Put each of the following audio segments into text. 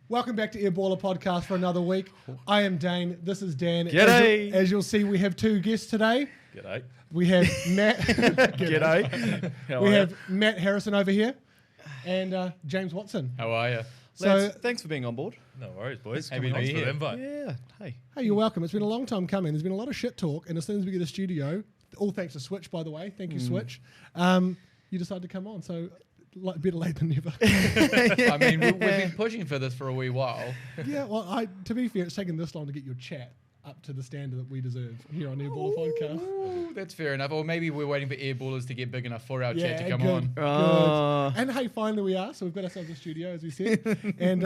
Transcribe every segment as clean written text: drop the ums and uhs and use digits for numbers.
Welcome back to Airballer Podcast for another week. I am Daine. This is Dan. G'day. As you'll see, we have two guests today. G'day. We have Matt. G'day. We have Matt Harrison over here and James Watson. How are you? So thanks for being on board. No worries, boys. Happy to Thanks be for the here. invite. Yeah. Hey. Hey, you're welcome. It's been a long time coming. There's been a lot of shit talk, and as soon as we get a studio, all thanks to Switch, by the way. Thank you, Switch. You decided to come on, so better late than never. I mean, we've been pushing for this for a wee while. Yeah, well, to be fair, it's taken this long to get your chat up to the standard that we deserve here on Airballer Podcast. Ooh, that's fair enough. Or maybe we're waiting for Airballers to get big enough for our chat to come good, on. Good. And hey, finally we are. So we've got ourselves a studio, as we said, and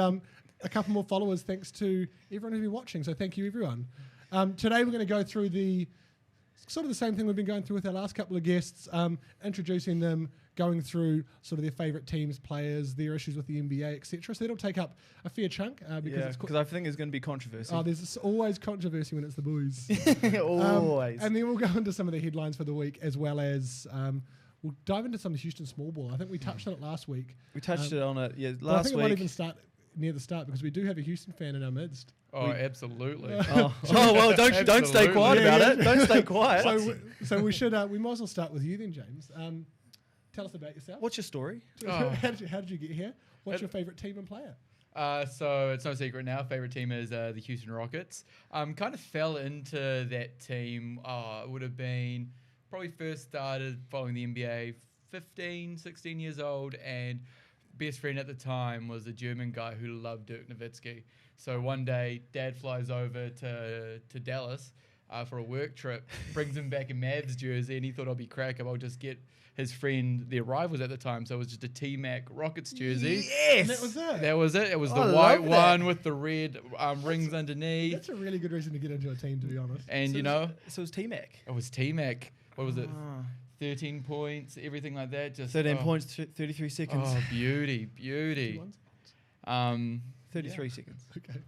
a couple more followers thanks to everyone who's been watching. So thank you, everyone. Today we're going to go through the sort of the same thing we've been going through with our last couple of guests, introducing them, going through sort of their favourite teams, players, their issues with the NBA, etc. So that'll take up a fair chunk Because I think there's going to be controversy. Oh, there's always controversy when it's the boys. Always. And then we'll go into some of the headlines for the week, as well as we'll dive into some Houston small ball. I think we touched on it last week. We touched on it But I last think it week. might even start near the start because we do have a Houston fan in our midst. Oh, absolutely. Well, don't stay quiet Yeah, about yeah. it. Don't stay quiet. So we should we might as well start with you then, James. Tell us about yourself. What's your story? Oh. How did you get here? What's your favourite team and player? So it's no secret now. Favorite team is the Houston Rockets. Kind of fell into that team. It would have been probably first started following the NBA 15, 16 years old, and best friend at the time was a German guy who loved Dirk Nowitzki. So one day, Dad flies over to Dallas for a work trip, brings him back a Mavs jersey, and he thought I'll be crack up. I'll just get his friend, their rivals at the time, so it was just a T-Mac Rockets jersey. Yes! And that was it. That was it. It was I the love white that. one with the red rings underneath. That's a really good reason to get into a team, to be honest. And So it's T-Mac. it was T-Mac. What was it? 13 points, everything like that. Just 13 points, 33 seconds. Oh, beauty. 33 seconds. Okay.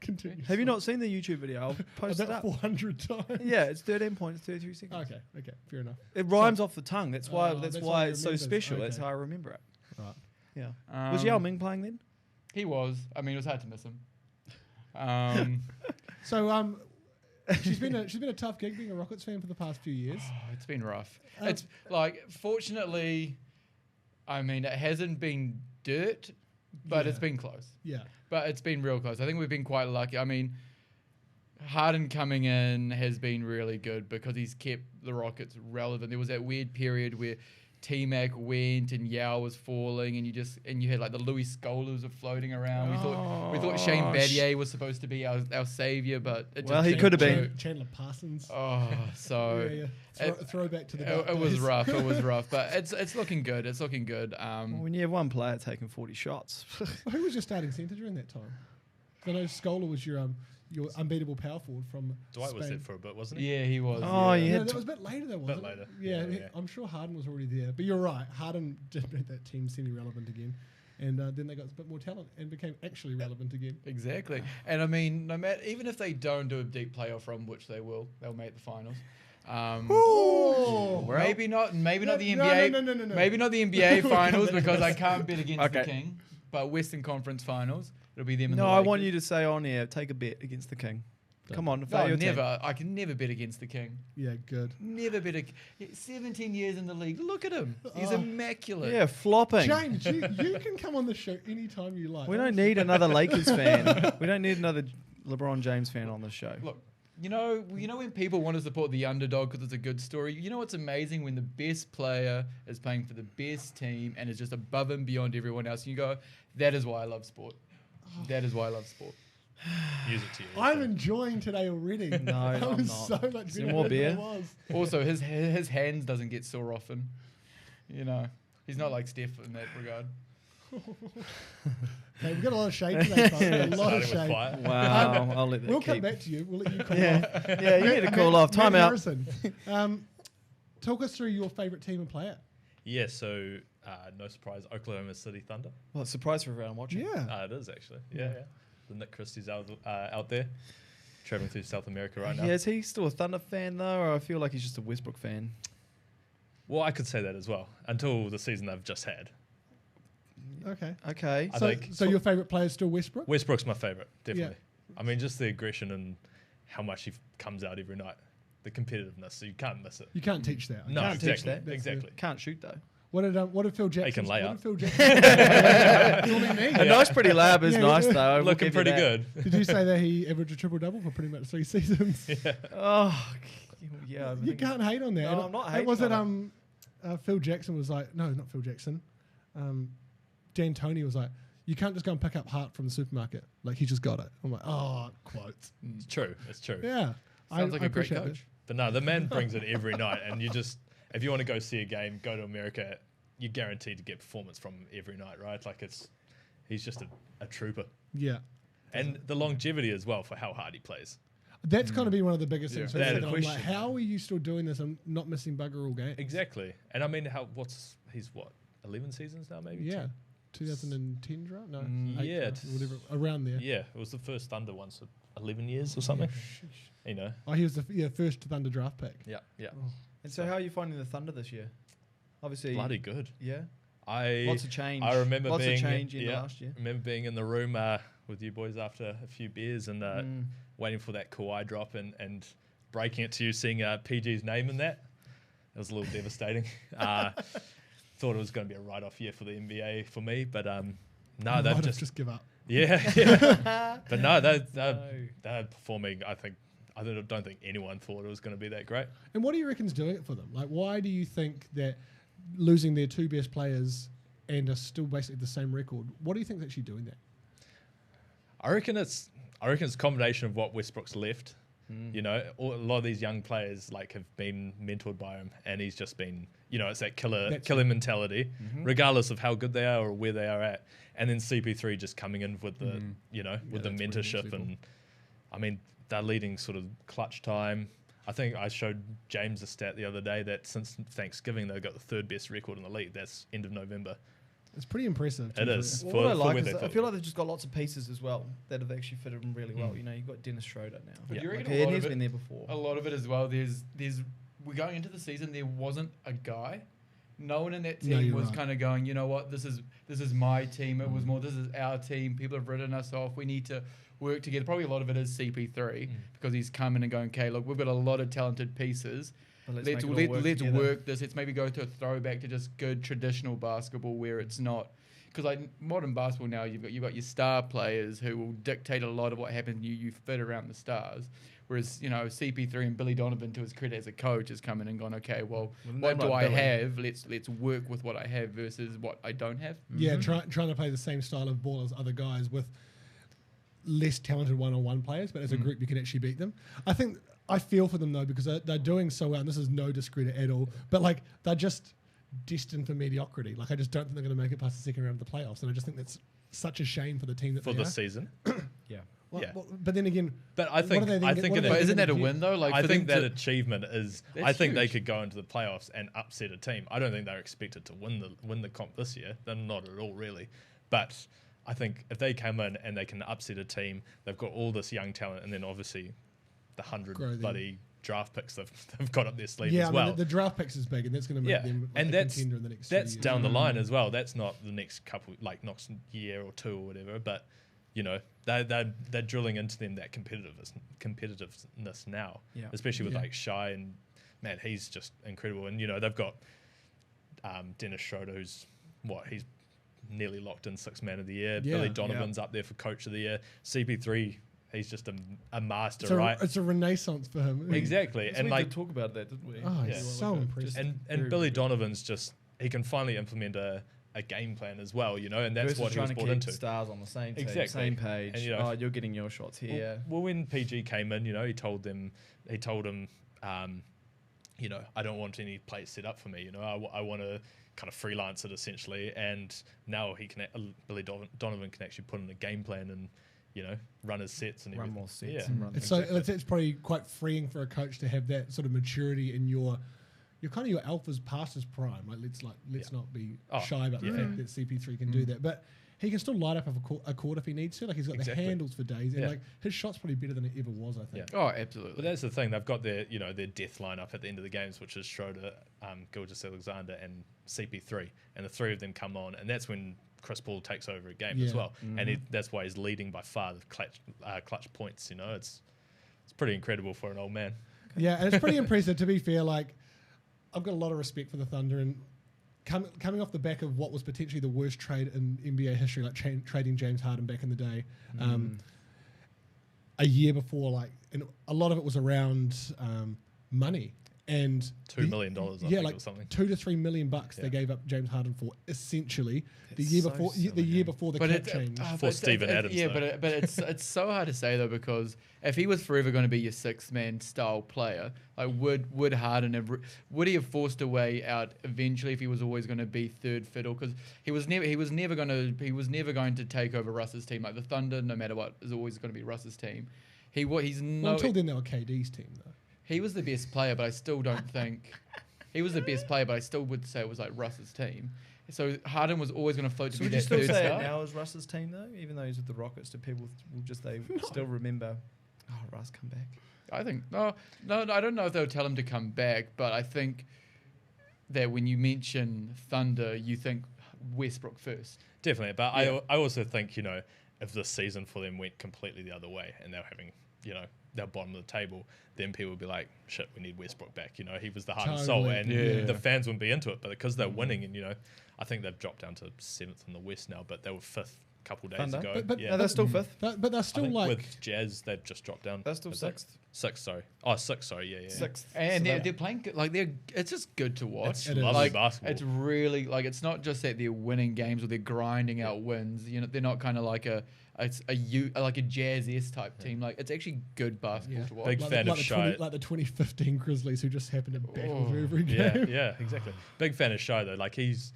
Continue. Have you not seen the YouTube video? I'll post it About up. 400 times? Yeah, it's 13 points, 33 seconds. Okay, fair enough. It rhymes off the tongue. That's why. Oh, that's that's why why it's you so remember. special. That's Okay. how I remember it. Right. Yeah. Was Yao Ming playing then? He was. I mean, it was hard to miss him. So she's been a tough gig being a Rockets fan for the past few years. It's been rough. It's like, fortunately, I mean, it hasn't been dirt, but it's been close. Yeah. But it's been real close. I think we've been quite lucky. I mean, Harden coming in has been really good because he's kept the Rockets relevant. There was that weird period where T-Mac went and Yao was falling, and you had like the Louis Scolas of floating around. We thought Shane Battier was supposed to be our savior, but it Well, just he didn't could have work. been. Chandler Parsons. Oh, so Yeah. Throwback to the dark it was days. rough. It was rough, but it's looking good. It's looking good. When you have one player taking 40 shots. Who was your starting centre during that time? I know Scola was your unbeatable power forward from Dwight Spain. was there for a bit, wasn't he? Yeah, he was. Oh, yeah. yeah. No, that was a bit later though, wasn't it? later. Yeah, Yeah. I'm sure Harden was already there. But you're right, Harden did make that team semi-relevant again. And then they got a bit more talent and became actually relevant again. Exactly. And I mean, no matter, even if they don't do a deep playoff run, which they will, they'll make the finals. Maybe not the NBA. No. Maybe not the NBA finals because I can't bet against the Okay. King. But Western Conference finals, it'll be them and No, the I Lakers. want you to say on air, take a bet against the King. Come on. No, your team. never. I can never bet against the King. Yeah, good. Never bet. 17 years in the league. Look at him. He's Oh. immaculate. Yeah, flopping. James, you can come on the show anytime you like. We don't need another Lakers fan. We don't need another LeBron James fan on the show. Look, you know when people want to support the underdog because it's a good story. You know what's amazing when the best player is playing for the best team and is just above and beyond everyone else. And you go, that is why I love sport. That is why I love sport. Use it to you. I'm enjoying today already. No, I I'm was not. so much Is there better more than beer? I was. Also, his hands doesn't get sore often. You know, he's not like Steph in that regard. Okay, we've got a lot of shade today, folks. A lot of Starting with shade. fire. Wow, I'll let that We'll keep. come back to you. We'll let you call off. Yeah, you need to call off. Time Matt out. Harrison, talk us through your favourite team and player. Yeah, so no surprise, Oklahoma City Thunder. Well, it's a surprise for everyone watching. Yeah. It is actually. Yeah. The Nick Christie's out there, traveling through South America right now. Yeah, is he still a Thunder fan though, or I feel like he's just a Westbrook fan? Well, I could say that as well until the season they've just had. Okay. Okay. I So, think- so your favourite player is still Westbrook? Westbrook's my favorite, definitely. I mean, just the aggression and how much he comes out every night, the competitiveness. So you can't miss it. You can't teach that. No, Can't teach exactly, that. exactly. Can't shoot though. What did Phil Jackson? lay What up. did Phil Jackson? What do you mean? A nice pretty lab is Yeah, nice yeah. though. I will Looking give you pretty that. good. Did you say that he averaged a triple double for pretty much 3 seasons? Oh, yeah. I You think- can't hate on that. No, And I'm not it hating was it on Phil Jackson was like, no, not Phil Jackson. Dan Tony was like, you can't just go and pick up Hart from the supermarket. Like he just got it. I'm like, oh, quotes. It's true. It's true. Yeah. Sounds like a great appreciate coach. But no, the man brings it every night, and you just, if you want to go see a game, go to America, you're guaranteed to get performance from him every night, right? Like he's just a trooper. Yeah. And the longevity as well for how hard he plays. That's got to be one of the biggest things. For That me, is that the I'm like, question. how are you still doing this and not missing bugger all games? Exactly. And I mean, he's 11 seasons now, maybe? Yeah. 2010 draft? No. Mm, 8 yeah, draft, it's- whatever. Around there. Yeah, it was the first Thunder once for 11 years or something. You know? Oh, he was the first Thunder draft pick. Yeah, yeah. And so, how are you finding the Thunder this year? Obviously, Bloody good. yeah. I Lots of change. I remember lots being of change in the last year. remember being in the room with you boys after a few beers and waiting for that Kawhi drop and breaking it to you, seeing PG's name in that. It was a little devastating. Thought it was going to be a write-off year for the NBA for me, but no, Might they've have just give up. yeah. But no, they're No. performing. I don't think anyone thought it was going to be that great. And what do you reckon's doing it for them? Like, why do you think that losing their 2 best players and are still basically the same record? What do you think is actually doing that? I reckon it's a combination of what Westbrook's left. You know, a lot of these young players like have been mentored by him, and he's just been, you know, it's that killer mentality, regardless of how good they are or where they are at. And then CP3 just coming in with the, you know, with the that's really mentorship, super. and I mean they're leading sort of clutch time. I think I showed James a stat the other day that since Thanksgiving they've got the 3rd best record in the league. That's end of November. It's pretty impressive. It is. Well, For- what I for like where is they that I thought. feel like they've just got lots of pieces as well that have actually fitted them really well. You know, you've got Dennis Schroeder now. But do you Like, reckon a and lot he's of been there before. A lot of it as well. There's we're going into the season. There wasn't a guy. No one in that No, team you're was right. kind of going, you know what, this is my team. It was more, this is our team. People have written us off. We need to work together. Probably a lot of it is CP3 because he's coming and going, okay, look, we've got a lot of talented pieces. But Let's make it all work together. work this. Let's maybe go to a throwback to just good traditional basketball where it's not. Because like modern basketball now, you've got your star players who will dictate a lot of what happens. You fit around the stars. Whereas, you know, CP3 and Billy Donovan, to his credit as a coach, has come in and gone, okay, well, With a what name do like I Billy. have? Let's work with what I have versus what I don't have. Yeah, trying to play the same style of ball as other guys with less talented one-on-one players, but as a group you can actually beat them. I feel for them though because they're doing so well, and this is no discredit at all, but like they're just destined for mediocrity. Like I just don't think they're going to make it past the second round of the playoffs, and I just think that's such a shame for the team that for they the are. season. Yeah. Well, Yeah. well, but then again, But I what think are they then I get- think what are it they But is. isn't that a get- win though? Like I for think them that to- achievement is. That's I think they huge. could go into the playoffs and upset a team. I don't think they're expected to win the comp this year. They're not at all, really. But I think if they come in and they can upset a team, they've got all this young talent, and then obviously the Grow 100 them. bloody draft picks they've got up their sleeve yeah, as I well. mean, the draft picks is big, and that's going to make Yeah, them like, and a that's contender in the next 2 that's years. down the line as well. That's not the next couple, like next year or two or whatever. But you know, they're drilling into them that competitiveness now, especially with like Shai, and man, he's just incredible. And you know, they've got Dennis Schroeder, who's he's nearly locked in 6th man of the year. Billy Donovan's up there for coach of the year. CP3, he's just a master, right? It's a renaissance for him. Exactly. And we did talk about that, didn't we? Oh, he's so impressive. And Billy Donovan's he can finally implement a game plan as well, you know, and that's what he was brought into. Stars on the same team, exactly. same page. And, you know, you're getting your shots here. Well, when PG came in, you know, he told him, you know, I don't want any plays set up for me. You know, I want to kind of freelance it essentially. And now Billy Donovan can actually put in a game plan and, you know, run his sets and run everything. More sets. Yeah. And run it's probably quite freeing for a coach to have that sort of maturity in your kind of your alpha's past his prime. Like let's not be shy about the fact that CP3 can do that, but he can still light up a court if he needs to. Like he's got the handles for days, and like his shot's probably better than it ever was. I think. Yeah. Oh, absolutely. But that's the thing. They've got their death lineup at the end of the games, which is Schroeder, Gilgeous-Alexander, and CP3, and the three of them come on, and that's when Chris Paul takes over a game as well, and that's why he's leading by far the clutch points. You know, it's pretty incredible for an old man. Yeah, and it's pretty impressive. To be fair, like I've got a lot of respect for the Thunder, and coming off the back of what was potentially the worst trade in NBA history, like trading James Harden back in the day, a year before, like, and a lot of it was around money. And $2 million, I think, or something. $2 to $3 million they gave up James Harden for essentially the year before the cap change for Steven Adams. Yeah, but it's so hard to say though, because if he was forever going to be your 6-man style player, like would Harden would he have forced a way out eventually if he was always going to be third fiddle? Because he was never going to take over Russ's team. Like the Thunder, no matter what, is always going to be Russ's team. Until then, they were KD's team though. He was the best player, but I still don't think he was the best player. But I still would say it was like Russ's team. So Harden was always going to float to be that third star. Would you still say it now as Russ's team though, even though he's with the Rockets? Do people still remember? Oh, Russ, come back. I think no. I don't know if they'll tell him to come back, but I think that when you mention Thunder, you think Westbrook first. Definitely, but I also think, you know, if this season for them went completely the other way and they're having, you know, they're bottom of the table, then people would be like, shit, we need Westbrook back. You know, he was the heart and soul, and the fans wouldn't be into it. But because they're winning, and, you know, I think they've dropped down to 7th in the West now, but they were 5th a couple of days ago. But no, they're still 5th. But they're still like... With Jazz, they've just dropped down. They're still 6th. 6th, sorry. Oh, 6th, sorry, yeah. 6th. And they're playing, like, it's just good to watch. It's lovely basketball. It's really, like, it's not just that they're winning games or they're grinding out wins. You know, they're not kind of like a Jazz-esque type team. Like, it's actually good basketball to watch. Big fan of Shai. Like the 2015 Grizzlies, who just happened to battle for every game. Yeah, exactly. Big fan of Shai though. Like he's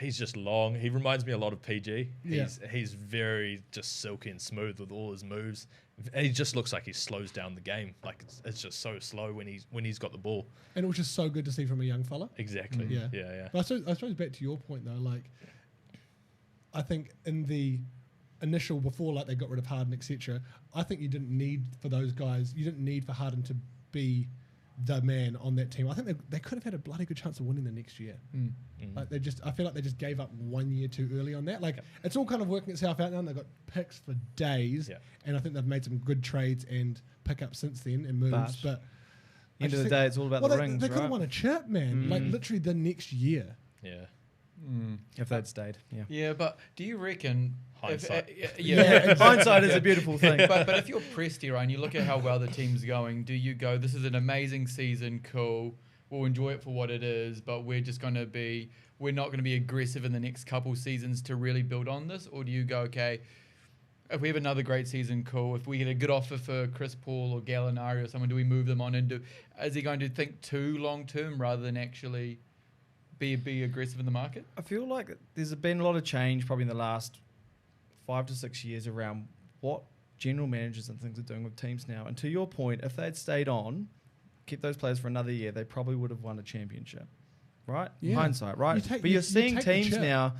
just long. He reminds me a lot of PG. He's very just silky and smooth with all his moves. And he just looks like he slows down the game. Like it's just so slow when he's got the ball. And it was just so good to see from a young fella. Exactly. Yeah. But I suppose back to your point though, like I think in the initial before, like they got rid of Harden, etc. I think you didn't need for those guys. You didn't need for Harden to be the man on that team. I think they could have had a bloody good chance of winning the next year. Like I feel like they just gave up 1 year too early on that. Like it's all kind of working itself out now. And they've got picks for days, and I think they've made some good trades and pickups since then and moves. But end of the day, it's all about the rings. They could have won a chip, man. Like literally the next year. Yeah. If they'd stayed, yeah. But do you reckon? Hindsight. Hindsight is a beautiful thing. But if you're Presti, right, and you look at how well the team's going, do you go, this is an amazing season, cool, we'll enjoy it for what it is, but we're not going to be aggressive in the next couple seasons to really build on this? Or do you go, okay, if we have another great season, cool. If we get a good offer for Chris Paul or Gallinari or someone, do we move them on and is he going to think too long term rather than actually be aggressive in the market? I feel like there's been a lot of change probably in the last 5 to 6 years around what general managers and things are doing with teams now. And to your point, if they'd stayed on, kept those players for another year, they probably would have won a championship. Right? Yeah. Hindsight, right? But you're seeing teams now,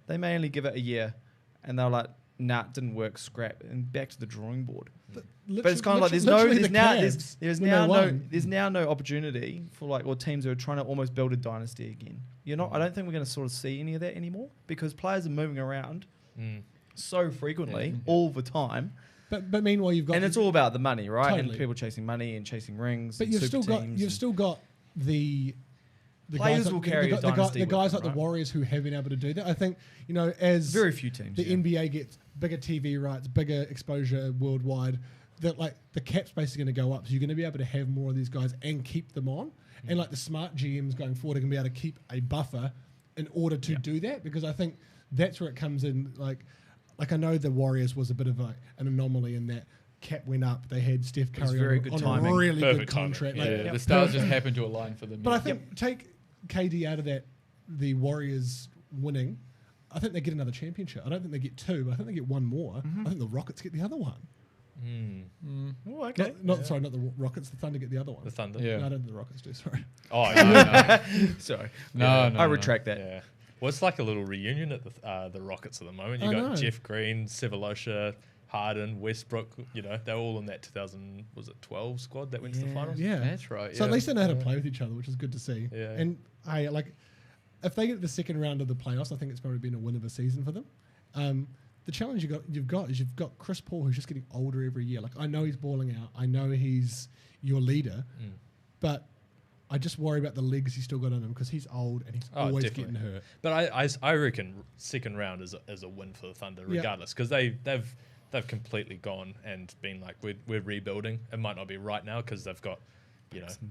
they may only give it a year and they're like, nah, it didn't work, scrap, and back to the drawing board. But it's kind of like there's now no opportunity for like teams who are trying to almost build a dynasty again. I don't think we're going to sort of see any of that anymore because players are moving around. so frequently, all the time. But meanwhile, you've got... And it's all about the money, right? Totally. And people chasing money and chasing rings. But and you've still got the players guys will carry a dynasty the guys with like them, the Warriors who have been able to do that. I think, as very few teams, the NBA gets bigger TV rights, bigger exposure worldwide, that like the cap's basically going to go up. So you're going to be able to have more of these guys and keep them on. And like the smart GMs going forward are going to be able to keep a buffer in order to do that, because I think that's where it comes in. Like I know the Warriors was a bit of an anomaly in that cap went up. They had Steph Curry on a really good contract. The stars just happened to align for them. But I think take KD out of that, the Warriors winning, I think they get another championship. I don't think they get 2, but I think they get 1 more. I think the Rockets get the other one. Oh, okay. Sorry, not the Rockets. The Thunder get the other one. The Thunder? Yeah. No, I don't think the Rockets do, sorry. Oh, no. Sorry. No, I retract that. Yeah. Well, it's like a little reunion at the Rockets at the moment. You got Jeff Green, Severlosha, Harden, Westbrook. They're all in that 2012 squad that went to the finals. Yeah, that's right. So at least they know how to play with each other, which is good to see. Yeah. And if they get to the second round of the playoffs, I think it's probably been a win of a season for them. The challenge you've got Chris Paul, who's just getting older every year. Like, I know he's balling out. I know he's your leader, but I just worry about the legs he's still got in him, because he's old and he's always getting hurt. But I reckon second round is a win for the Thunder regardless, because they've completely gone and been like, we're rebuilding. It might not be right now because they've got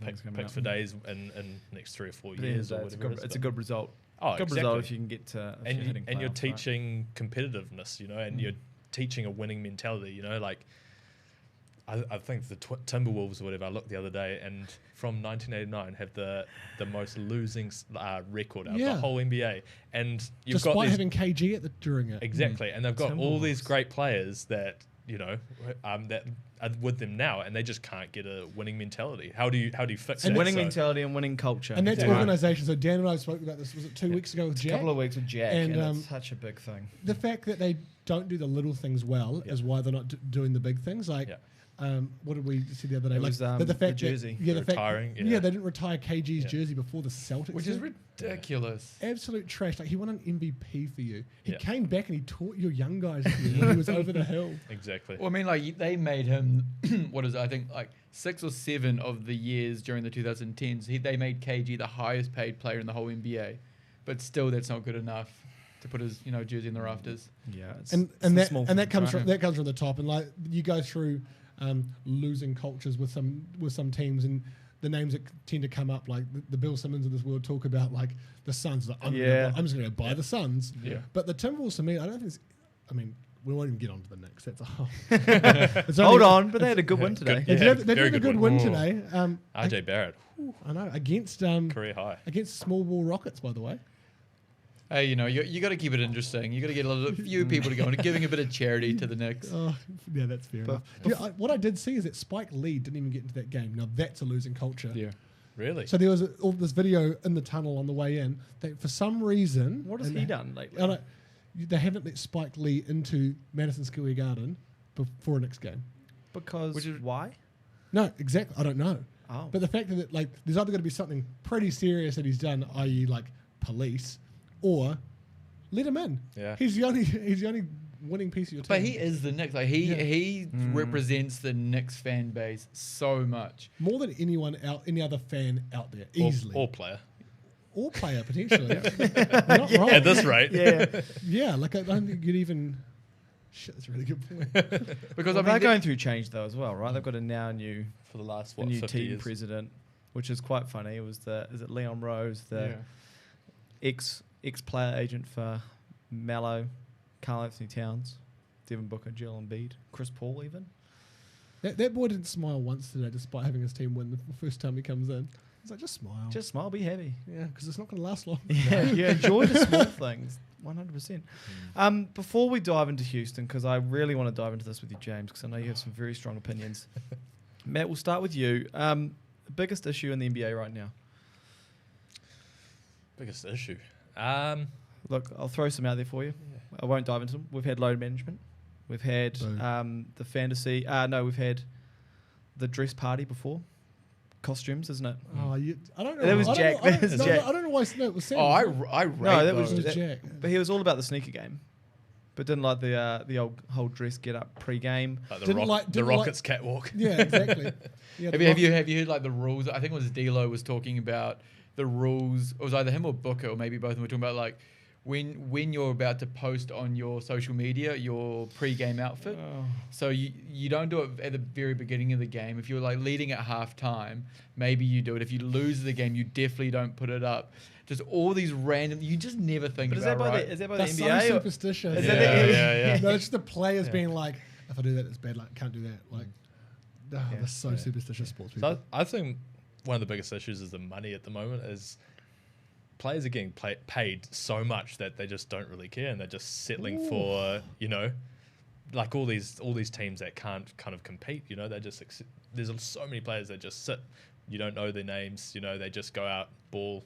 picks for days in next 3 or 4 years or whatever. It's a good result. Oh, good exactly. result if you can get to and you're teaching competitiveness, and you're teaching a winning mentality. I think the Timberwolves or whatever, I looked the other day, and from 1989 have the most losing record out of the whole NBA. And you've despite got having KG during it. Exactly. And they've got all these great players that, that are with them now, and they just can't get a winning mentality. How do you fix it? Winning mentality and winning culture. And that's organisation. So Dan and I spoke about this, was it 2 weeks ago with Jack? A couple of weeks with Jack, and it's such a big thing. The fact that they don't do the little things well is why they're not doing the big things. Like, what did we see the other day? It was, the fact the jersey. That, retiring. They didn't retire KG's jersey before the Celtics, which is ridiculous. Absolute trash. Like, he won an MVP for you. He came back and he taught your young guys when he was over the hill. Exactly. Well, I mean, like, they made him. What is it? I think like 6 or 7 of the years during the 2010s, they made KG the highest paid player in the whole NBA, but still, that's not good enough to put his jersey in the rafters. Yeah, that comes from the top, and like you go through. Losing cultures with some teams, and the names that tend to come up, like the Bill Simmons of this world, talk about like the Suns. Like, I'm just going to buy the Suns. Yeah. But the Timberwolves, to me, I don't think. We won't even get onto the Knicks. That's a whole. Hold on, but they had a good win today. They did a good win today. RJ Barrett. I know, against career high against small ball Rockets, by the way. Hey, you got to keep it interesting. You got to get a few people to go and giving a bit of charity to the Knicks. Oh, yeah, that's fair enough. What I did see is that Spike Lee didn't even get into that game. Now that's a losing culture. Yeah, really. So there was all this video in the tunnel on the way in. That for some reason, what has he done lately? They haven't let Spike Lee into Madison Square Garden before a Knicks game. Because why? No, exactly. I don't know. Oh. But the fact that there's either going to be something pretty serious that he's done, i.e. like police, or let him in. Yeah. He's the only winning piece of your team. But he is the Knicks. Like he represents the Knicks fan base so much. More than any other fan out there, easily. Or player. Or player, potentially. Not wrong. At this rate. Yeah. Yeah, like I don't think you'd even... Shit, that's a really good point. Because they're going through change, though, as well, right? They've got new... For the last, new 50 team years. president, which is quite funny. It was is it Leon Rose, the ex-player agent for Melo, Karl Anthony Towns, Devin Booker, Joel Embiid, Chris Paul even. That boy didn't smile once today, despite having his team win the first time he comes in. He's like, just smile. Just smile, be happy. Yeah, because it's not going to last long. Yeah, enjoy the small things, 100%. Before we dive into Houston, because I really want to dive into this with you, James, because I know you have some very strong opinions. Matt, we'll start with you. Biggest issue in the NBA right now? Biggest issue? Look, I'll throw some out there for you. Yeah. I won't dive into them. We've had load management. We've had the fantasy. We've had the dress party before. Costumes, isn't it? Oh, I don't know. That was Jack. I don't know why it was Sam. I rate no, that those. was Jack. But he was all about the sneaker game. But didn't like the old whole dress get up pre-game. Like the Rockets catwalk. Yeah, exactly. Yeah, have you heard like the rules? I think it was D'Lo was talking about the rules. It was either him or Booker, or maybe both of them were talking about like when you're about to post on your social media your pre-game outfit. So you don't do it at the very beginning of the game. If you're like leading at halftime, maybe you do it. If you lose the game, you definitely don't put it up. Just all these random. You just never think but about. Is that by the That's NBA? so superstitious. Yeah. No, it's just the players being like, if I do that, it's bad. Like, can't do that. Like, they're so superstitious sports people. So I think one of the biggest issues is the money at the moment. Is players are getting paid so much that they just don't really care, and they're just settling for like all these teams that can't kind of compete. They just there's so many players that just sit. You don't know their names. They just go out, ball.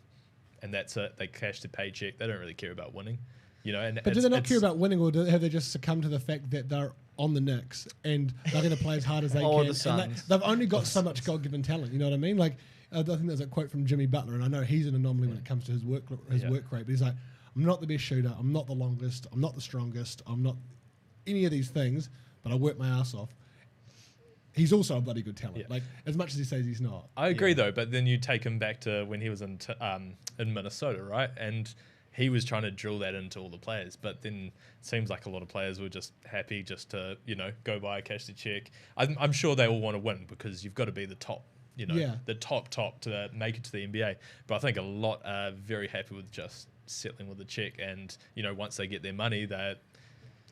And that's it. They cash the paycheck. They don't really care about winning, But do they not care about winning, or have they just succumbed to the fact that they're on the Knicks and they're going to play as hard as they can? The Suns. They've only got so much God-given talent. You know what I mean? Like, I think there's a quote from Jimmy Butler, and I know he's an anomaly when it comes to his work rate. But he's like, "I'm not the best shooter. I'm not the longest. I'm not the strongest. I'm not any of these things. But I work my ass off." He's also a bloody good talent. Like, as much as he says he's not. I agree though, but then you take him back to when he was in Minnesota, right? And he was trying to drill that into all the players, but then it seems like a lot of players were just happy just to go by, cash the check. I'm sure they all want to win because you've got to be the top, the top to make it to the NBA. But I think a lot are very happy with just settling with the check, and once they get their money,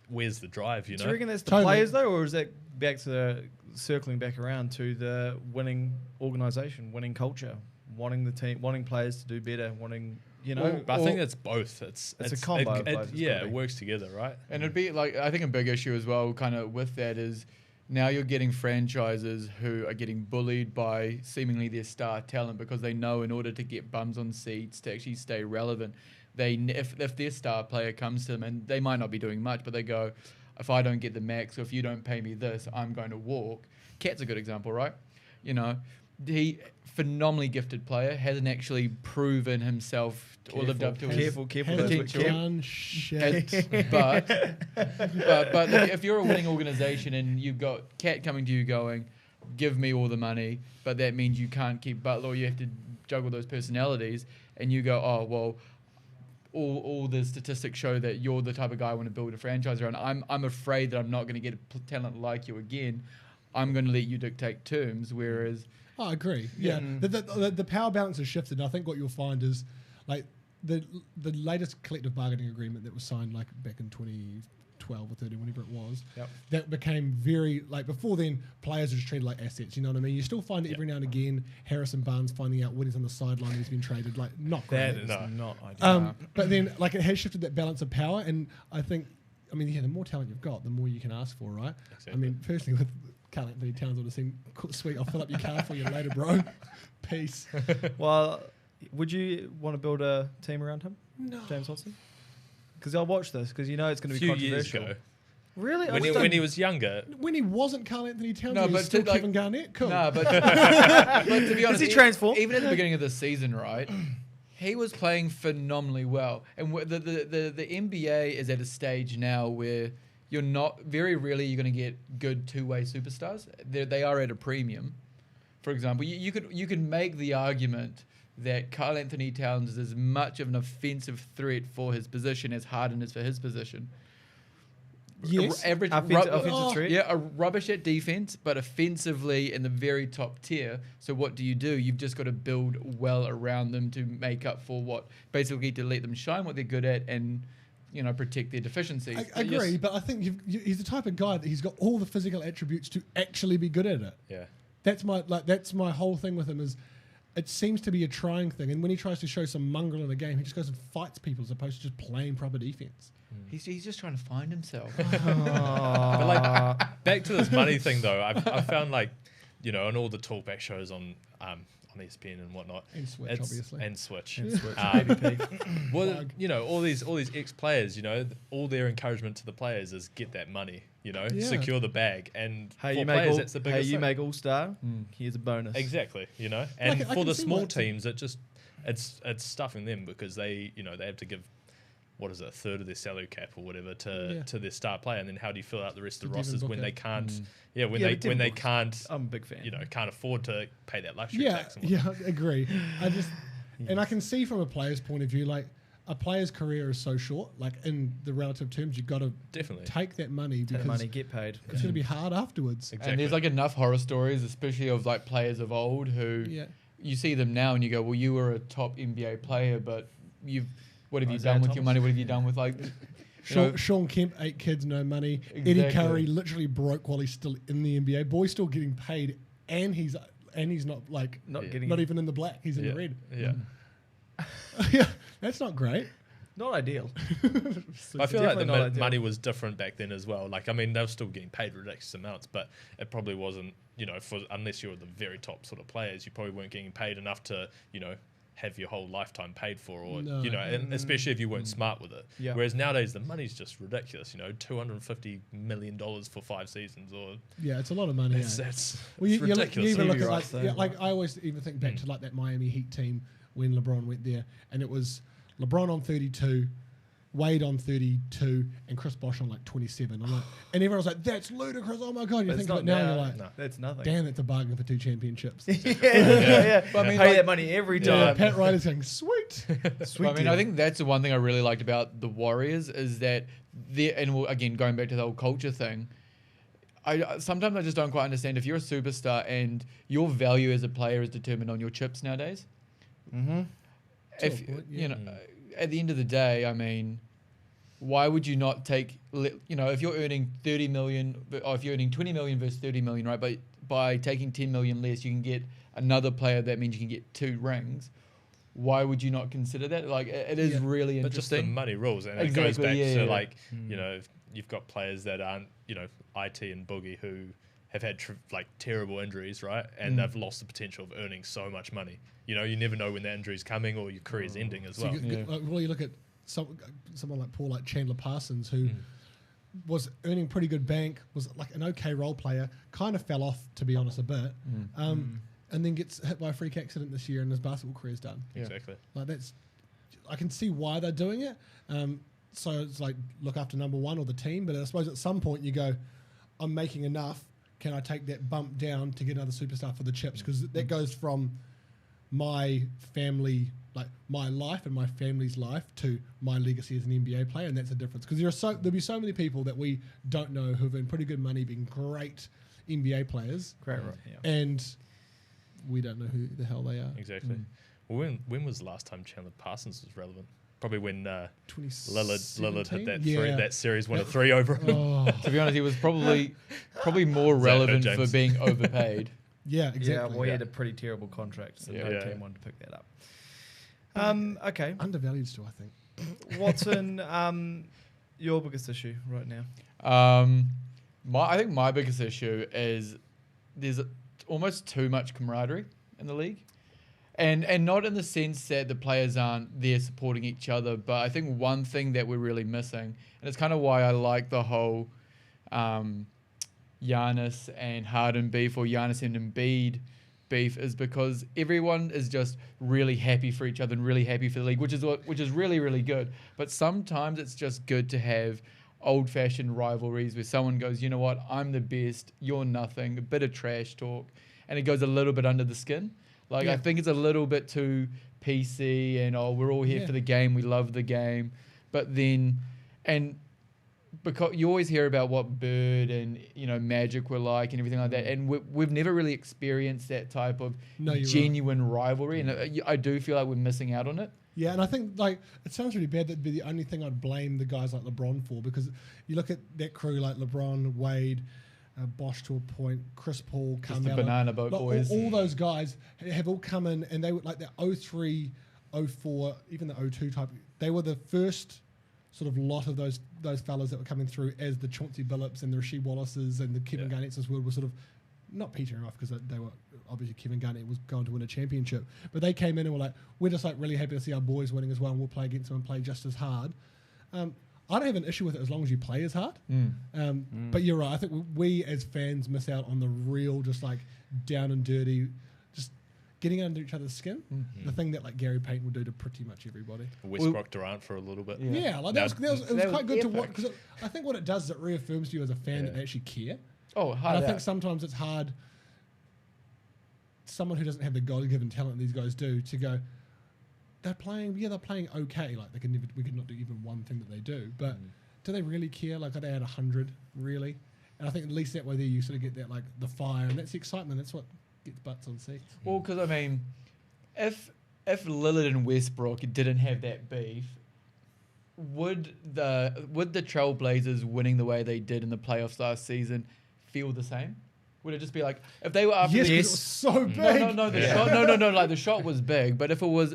where's the drive? Do you reckon that's the players though, or is that back to circling back around to the winning organisation, winning culture, wanting the team, wanting players to do better, wanting But I think it's both. It's a combo. It works together, right? And it'd be like, I think a big issue as well, kind of with that, is now you're getting franchises who are getting bullied by seemingly their star talent because they know in order to get bums on seats to actually stay relevant, if their star player comes to them and they might not be doing much, but they go, if I don't get the max, or if you don't pay me this, I'm going to walk. Cat's a good example, right? He phenomenally gifted player, hasn't actually proven himself or lived up to his potential. But look, if you're a winning organisation and you've got Cat coming to you going, give me all the money, but that means you can't keep Butler, or you have to juggle those personalities, and you go, oh well, all the statistics show that you're the type of guy I want to build a franchise around. I'm afraid that I'm not going to get a talent like you again. I'm going to let you dictate terms. Whereas, I agree. Yeah, the power balance has shifted. And I think what you'll find is like the latest collective bargaining agreement that was signed like back in 2012 or 13, whenever it was. That became very like before then. Players are just treated like assets. You know what I mean? You still find it every now and again. Harrison Barnes finding out when he's on the sideline, he's been traded. Like not great. That is not ideal. But then like it has shifted that balance of power, and I think, the more talent you've got, the more you can ask for, right? Exactly. Personally with Carl Anthony Towns would have seemed sweet. I'll fill up your car for you later, bro. Peace. Well, would you want to build a team around him? No. James Hodgson? Because I'll watch this because it's going to be controversial. Years ago. Really? When he was younger. When he wasn't Carl Anthony Towns, he was still Kevin Garnett. Cool. No, but to be honest, he transformed? Even at the beginning of the season, right? He was playing phenomenally well, and the NBA is at a stage now where you're not very rarely you're going to get good two-way superstars. They are at a premium. For example, you could make the argument that Karl Anthony Towns is as much of an offensive threat for his position as Harden is for his position. Yes. Offensive threat. Yeah, a rubbish at defense, but offensively in the very top tier. So what do? You've just got to build well around them to make up for basically to let them shine what they're good at and protect their deficiencies. I agree, but I think he's the type of guy that he's got all the physical attributes to actually be good at it. Yeah. That's my whole thing with him is it seems to be a trying thing, and when he tries to show some mongrel in a game, he just goes and fights people as opposed to just playing proper defense. He's just trying to find himself. But like back to this money thing though, I found like on all the talkback shows on ESPN and whatnot, and Switch obviously, and Switch. Well, all these ex-players, all their encouragement to the players is get that money, secure the bag, and players that's the biggest thing. You make All-Star, here's a bonus. Exactly, and for the small teams, it's stuffing them because they they have to give what is it, a third of their salary cap or whatever to their star player, and then how do you fill out the rest of the rosters when they can't? When they can't. I'm a big fan. Can't afford to pay that luxury tax. Yeah, I agree. And I can see from a player's point of view, like a player's career is so short. Like in the relative terms, you've got to definitely take that money because get paid. It's going to be hard afterwards. Exactly. And there's like enough horror stories, especially of like players of old who you see them now and you go, well, you were a top NBA player, but what have you done with your money? What have you done with like... Sean Kemp, 8 kids, no money. Exactly. Eddie Curry literally broke while he's still in the NBA. Boy's still getting paid, and he's not even in the black. He's in the red. Yeah, yeah, that's not great. Not ideal. I feel like the money was different back then as well. Like, I mean, they were still getting paid ridiculous amounts, but it probably wasn't, unless you were the very top sort of players, you probably weren't getting paid enough to, have your whole lifetime paid for, or and especially if you weren't smart with it. Yeah. Whereas nowadays the money's just ridiculous. $250 million for 5 seasons, or it's a lot of money. It's ridiculous. You even look at like I always even think back to like that Miami Heat team when LeBron went there, and it was LeBron on 32, Wade on 32, and Chris Bosh on like 27. I'm like, and everyone was like, "That's ludicrous! Oh my god!" You think of it now, you're like, "No, that's nothing." Damn, that's a bargain for 2 championships. yeah. But I mean, pay that money every time. Yeah, Pat Riley's saying, "Sweet." I mean, I think that's the one thing I really liked about the Warriors is that again, going back to the whole culture thing. Sometimes I just don't quite understand if you're a superstar and your value as a player is determined on your chips nowadays. Mm-hmm. If at the end of the day, I mean, why would you not take, if you're earning 30 million, or if you're earning 20 million versus 30 million, right? But by taking 10 million less, you can get another player. That means you can get 2 rings. Why would you not consider that? Like, it is really interesting. But just the money rules, and it goes back to like, you've got players that aren't, IT and Boogie who have had terrible injuries, right? And they've lost the potential of earning so much money. You never know when that injury's coming or your career's ending as well. You look at someone like Paul, like Chandler Parsons, who was earning pretty good bank, was like an okay role player, kind of fell off, to be honest, a bit, and then gets hit by a freak accident this year and his basketball career's done. Yeah. Exactly. Like I can see why they're doing it. So it's like, look after number one or the team, but I suppose at some point you go, I'm making enough, can I take that bump down to get another superstar for the chips? Because that goes from my family, like my life and my family's life, to my legacy as an NBA player, and that's a difference. Because there'll be so many people that we don't know who have earned pretty good money being great NBA players. Great, right? Yeah. And we don't know who the hell they are. Exactly. Well, when was the last time Chandler Parsons was relevant? Probably when Lillard hit that series won a 3 over him. Oh. To be honest, he was probably more relevant for being overpaid. Yeah, exactly. Yeah, well, he had a pretty terrible contract, so no team wanted to pick that up. Okay. Undervalued still, I think. What's in your biggest issue right now? I think my biggest issue is there's almost too much camaraderie in the league. And not in the sense that the players aren't there supporting each other, but I think one thing that we're really missing, and it's kind of why I like the whole Giannis and Harden beef, or Giannis and Embiid beef, is because everyone is just really happy for each other and really happy for the league, which is really, really good. But sometimes it's just good to have old-fashioned rivalries where someone goes, you know what, I'm the best, you're nothing, a bit of trash talk, and it goes a little bit under the skin. Like, I think it's a little bit too PC and, we're all here for the game, we love the game. But then, and because you always hear about what Bird and, Magic were like and everything like that, and we've never really experienced that type of genuine rivalry, and I do feel like we're missing out on it. Yeah, and I think, like, it sounds really bad. That'd be the only thing I'd blame the guys like LeBron for, because you look at that crew like LeBron, Wade, Bosh to a point, Chris Paul, Carmelo, just the banana boat boys. All those guys have all come in, and they were like the 03, 04, even the 02 type. They were the first sort of lot of those fellas that were coming through as the Chauncey Billups and the Rasheed Wallaces and the Kevin Garnett's as well, were sort of not petering off, because they were obviously, Kevin Garnett was going to win a championship, but they came in and were like, we're just like really happy to see our boys winning as well, and we'll play against them and play just as hard. I don't have an issue with it as long as you play as hard. But you're right. I think we as fans miss out on the real, just like down and dirty, just getting under each other's skin. The thing that like Gary Payton would do to pretty much everybody. Westbrook Durant for a little bit. Yeah, like it was quite good to watch, because I think what it does is it reaffirms to you as a fan that they actually care. Oh, and I think sometimes it's hard. Someone who doesn't have the God-given talent these guys do to go. They're playing okay. Like we could not do even one thing that they do, but do they really care? Like, are they at 100 really? And I think at least that way there you sort of get that like the fire, and that's the excitement. That's what gets butts on seats. Well, because I mean, if Lillard and Westbrook didn't have that beef, would the Trailblazers winning the way they did in the playoffs last season feel the same? Would it just be like if they were after it was so big? No. Like the shot was big, but if it was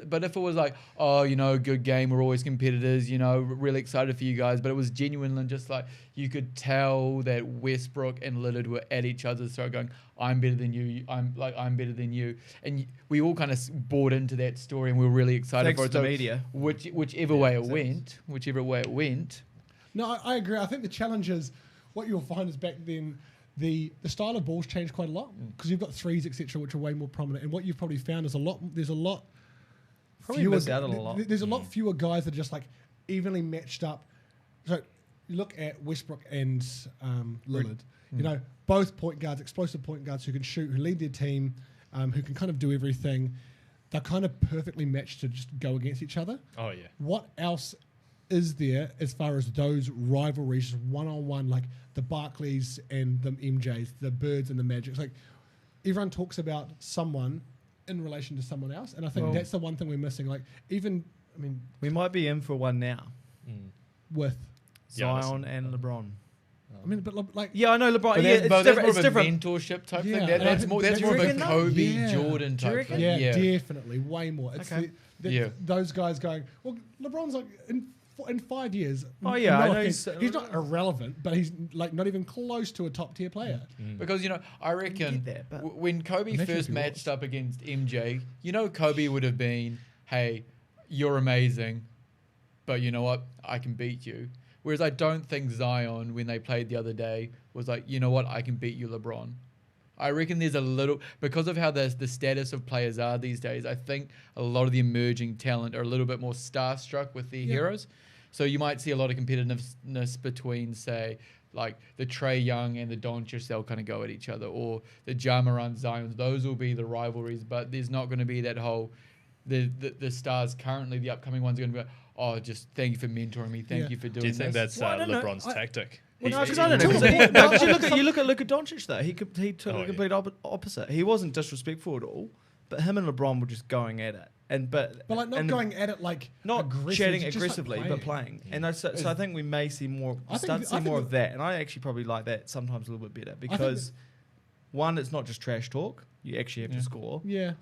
like, oh, good game, we're always competitors, really excited for you guys, but it was genuinely just like you could tell that Westbrook and Lillard were at each other's throat, going, I'm better than you, I'm better than you, and we all kind of bought into that story, and we were really excited for it. So media, whichever way it went. No, I agree. I think the challenge is what you'll find is back then. The style of balls changed quite a lot because you've got threes, etc., which are way more prominent. And what you've probably found is there's a lot fewer guys that are just like evenly matched up. So you look at Westbrook and Lillard, both point guards, explosive point guards who can shoot, who lead their team, who can kind of do everything. They're kind of perfectly matched to just go against each other. Oh yeah. What else is there as far as those rivalries, one-on-one, like the Barclays and the MJs, the Birds and the Magics? Like, everyone talks about someone in relation to someone else, and I think that's the one thing we're missing. Like, we might be in for one now with Zion and LeBron. I mean, but like, I know LeBron. But it's different. Mentorship type thing. That's more of a Kobe Jordan type thing. Yeah, definitely, way more. It's those guys going. Well, LeBron's like in 5 years. Oh yeah, I know he's not irrelevant, but he's like not even close to a top tier player. Because I reckon when Kobe first matched up against MJ, Kobe would have been, "Hey, you're amazing, but you know what? I can beat you." Whereas I don't think Zion, when they played the other day, was like, "You know what? I can beat you, LeBron." I reckon there's a little, because of how the status of players are these days, I think a lot of the emerging talent are a little bit more starstruck with their heroes. So you might see a lot of competitiveness between, say, like the Trae Young and the Doncic, they'll kind of go at each other, or the Ja Morant Zions. Those will be the rivalries, but there's not going to be that whole, the stars currently, the upcoming ones are going to be like, oh, just thank you for mentoring me, thank you for doing this. Do you think that's LeBron's tactic? Well, no, because I don't know. You look at Luka Doncic though. He took the complete opposite. He wasn't disrespectful at all, but him and LeBron were just going at it. But like not going at it like not chatting aggressively, like but playing. And so I think we may see more. Start to see more of that, and I actually probably like that sometimes a little bit better because one, it's not just trash talk. You actually have to score. Yeah.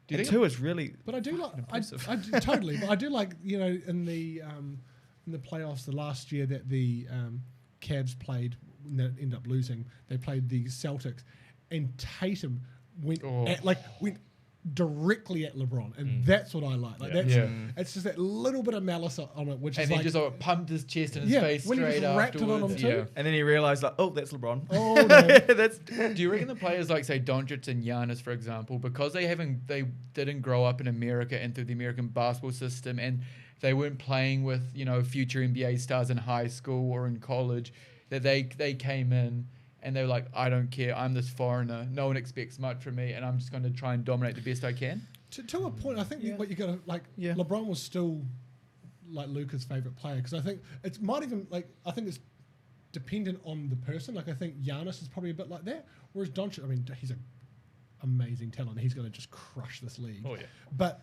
And two, it's really. But I do like. I do, totally. But I do like in the playoffs the last year that the Cavs played, and they ended up losing. They played the Celtics, and Tatum went directly at LeBron, and that's what I like. It's just that little bit of malice on it, which and is he like, just pumped his chest in his face when straight he just wrapped it on him too. And then he realized, like, oh, that's LeBron. Oh no. Do you reckon the players like, say, Doncic and Giannis, for example, because they didn't grow up in America and through the American basketball system, and they weren't playing with future NBA stars in high school or in college, that they came in and they were like, I don't care, I'm this foreigner, no one expects much from me, and I'm just going to try and dominate the best I can? To a point, I think what you got to, LeBron was still like Luka's favorite player, because I think it might even, I think it's dependent on the person. Like, I think Giannis is probably a bit like that, whereas Doncic, he's an amazing talent. He's going to just crush this league. Oh, yeah. But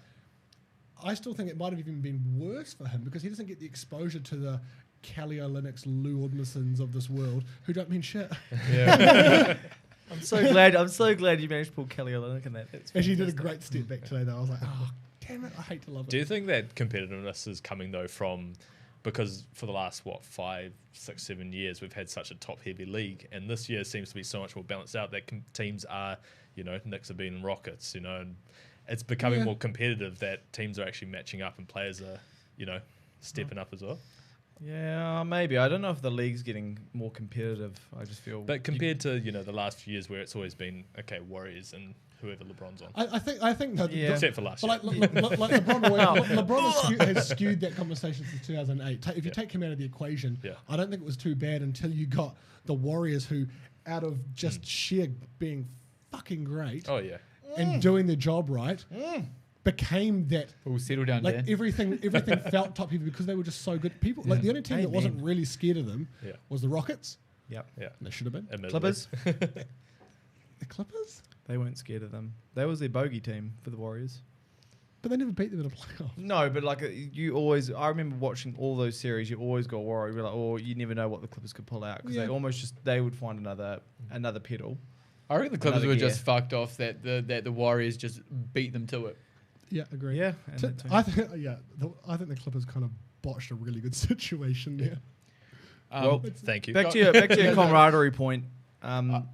I still think it might have even been worse for him because he doesn't get the exposure to the Kelly Olynyk's, Lou Oudmasons of this world who don't mean shit. Yeah. I'm so glad you managed to pull Kelly Olynyk in that. And she did a great step back today though. I was like, oh damn it, I hate to love it. Do you think that competitiveness is coming though from, because for the last 5, 6, 7 years we've had such a top heavy league, and this year seems to be so much more balanced out that teams are, Knicks have been Rockets, and it's becoming more competitive, that teams are actually matching up and players are, stepping up as well. Yeah, maybe. I don't know if the league's getting more competitive. I just feel... But compared to, the last few years where it's always been, okay, Warriors and whoever LeBron's on. I think that Except for last year. Like LeBron has skewed that conversation since 2008. If you take him out of the equation, I don't think it was too bad until you got the Warriors, who, out of just sheer being fucking great, and doing their job right, became that. We'll settle down. Like Dan. everything felt top heavy because they were just so good people. Like the only team that wasn't really scared of them was the Rockets. Yep. Yeah. They should have been. Clippers. The Clippers? They weren't scared of them. That was their bogey team for the Warriors. But they never beat them in a playoff. No, but like you always, I remember watching all those series. You always got worried. You're like, oh, you never know what the Clippers could pull out because they almost they would find another pedal. I reckon the Clippers were just fucked off that the Warriors just beat them to it. Yeah, agree. Yeah, I think the Clippers kind of botched a really good situation there. Well, thank you. Back to your camaraderie point.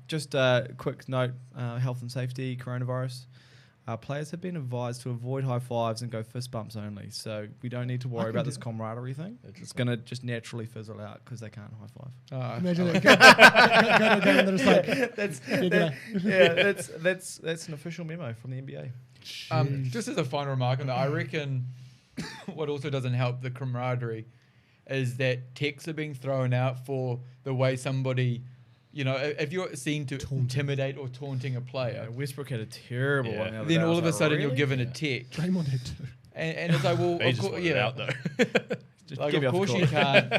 Just a quick note: health and safety, coronavirus. Players have been advised to avoid high fives and go fist bumps only. So we don't need to worry about this camaraderie thing. It's going to just naturally fizzle out because they can't high five. Imagine that. That's an official memo from the NBA. Just as a final remark on that, I reckon what also doesn't help the camaraderie is that texts are being thrown out for the way somebody, if you're seen to intimidate or taunting a player. Westbrook had a terrible one. The other then day. all of a sudden really? You're given a text. Draymond had too. And it's like, well, of course, out though. Like, of course you can't.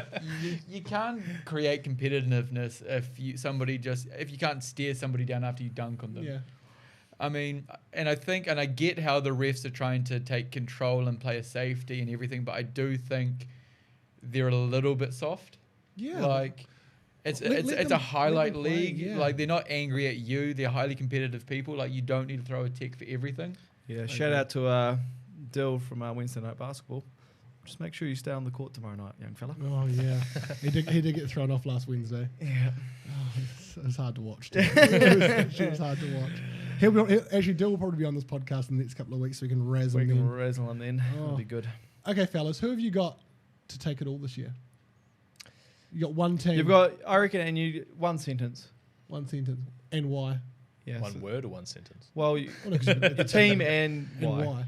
You can't create competitiveness if you can't stare somebody down after you dunk on them. Yeah. I mean, and I get how the refs are trying to take control and player safety and everything, but I do think they're a little bit soft. Yeah. Like, it's a highlight league. Yeah. Like, they're not angry at you. They're highly competitive people. Like, you don't need to throw a tech for everything. Yeah. Shout out to Dill from Wednesday Night Basketball. Just make sure you stay on the court tomorrow night, young fella. Oh yeah, he did get thrown off last Wednesday. Yeah. Oh, it was hard to watch. It was hard to watch. Dill will probably be on this podcast in the next couple of weeks, so we can razzle him. Then. That'll be good. Okay, fellas, who have you got to take it all this year? You got one team. You've got, I reckon, and you one sentence. One sentence, and why? Yeah. One word or one sentence? Well, the team and why.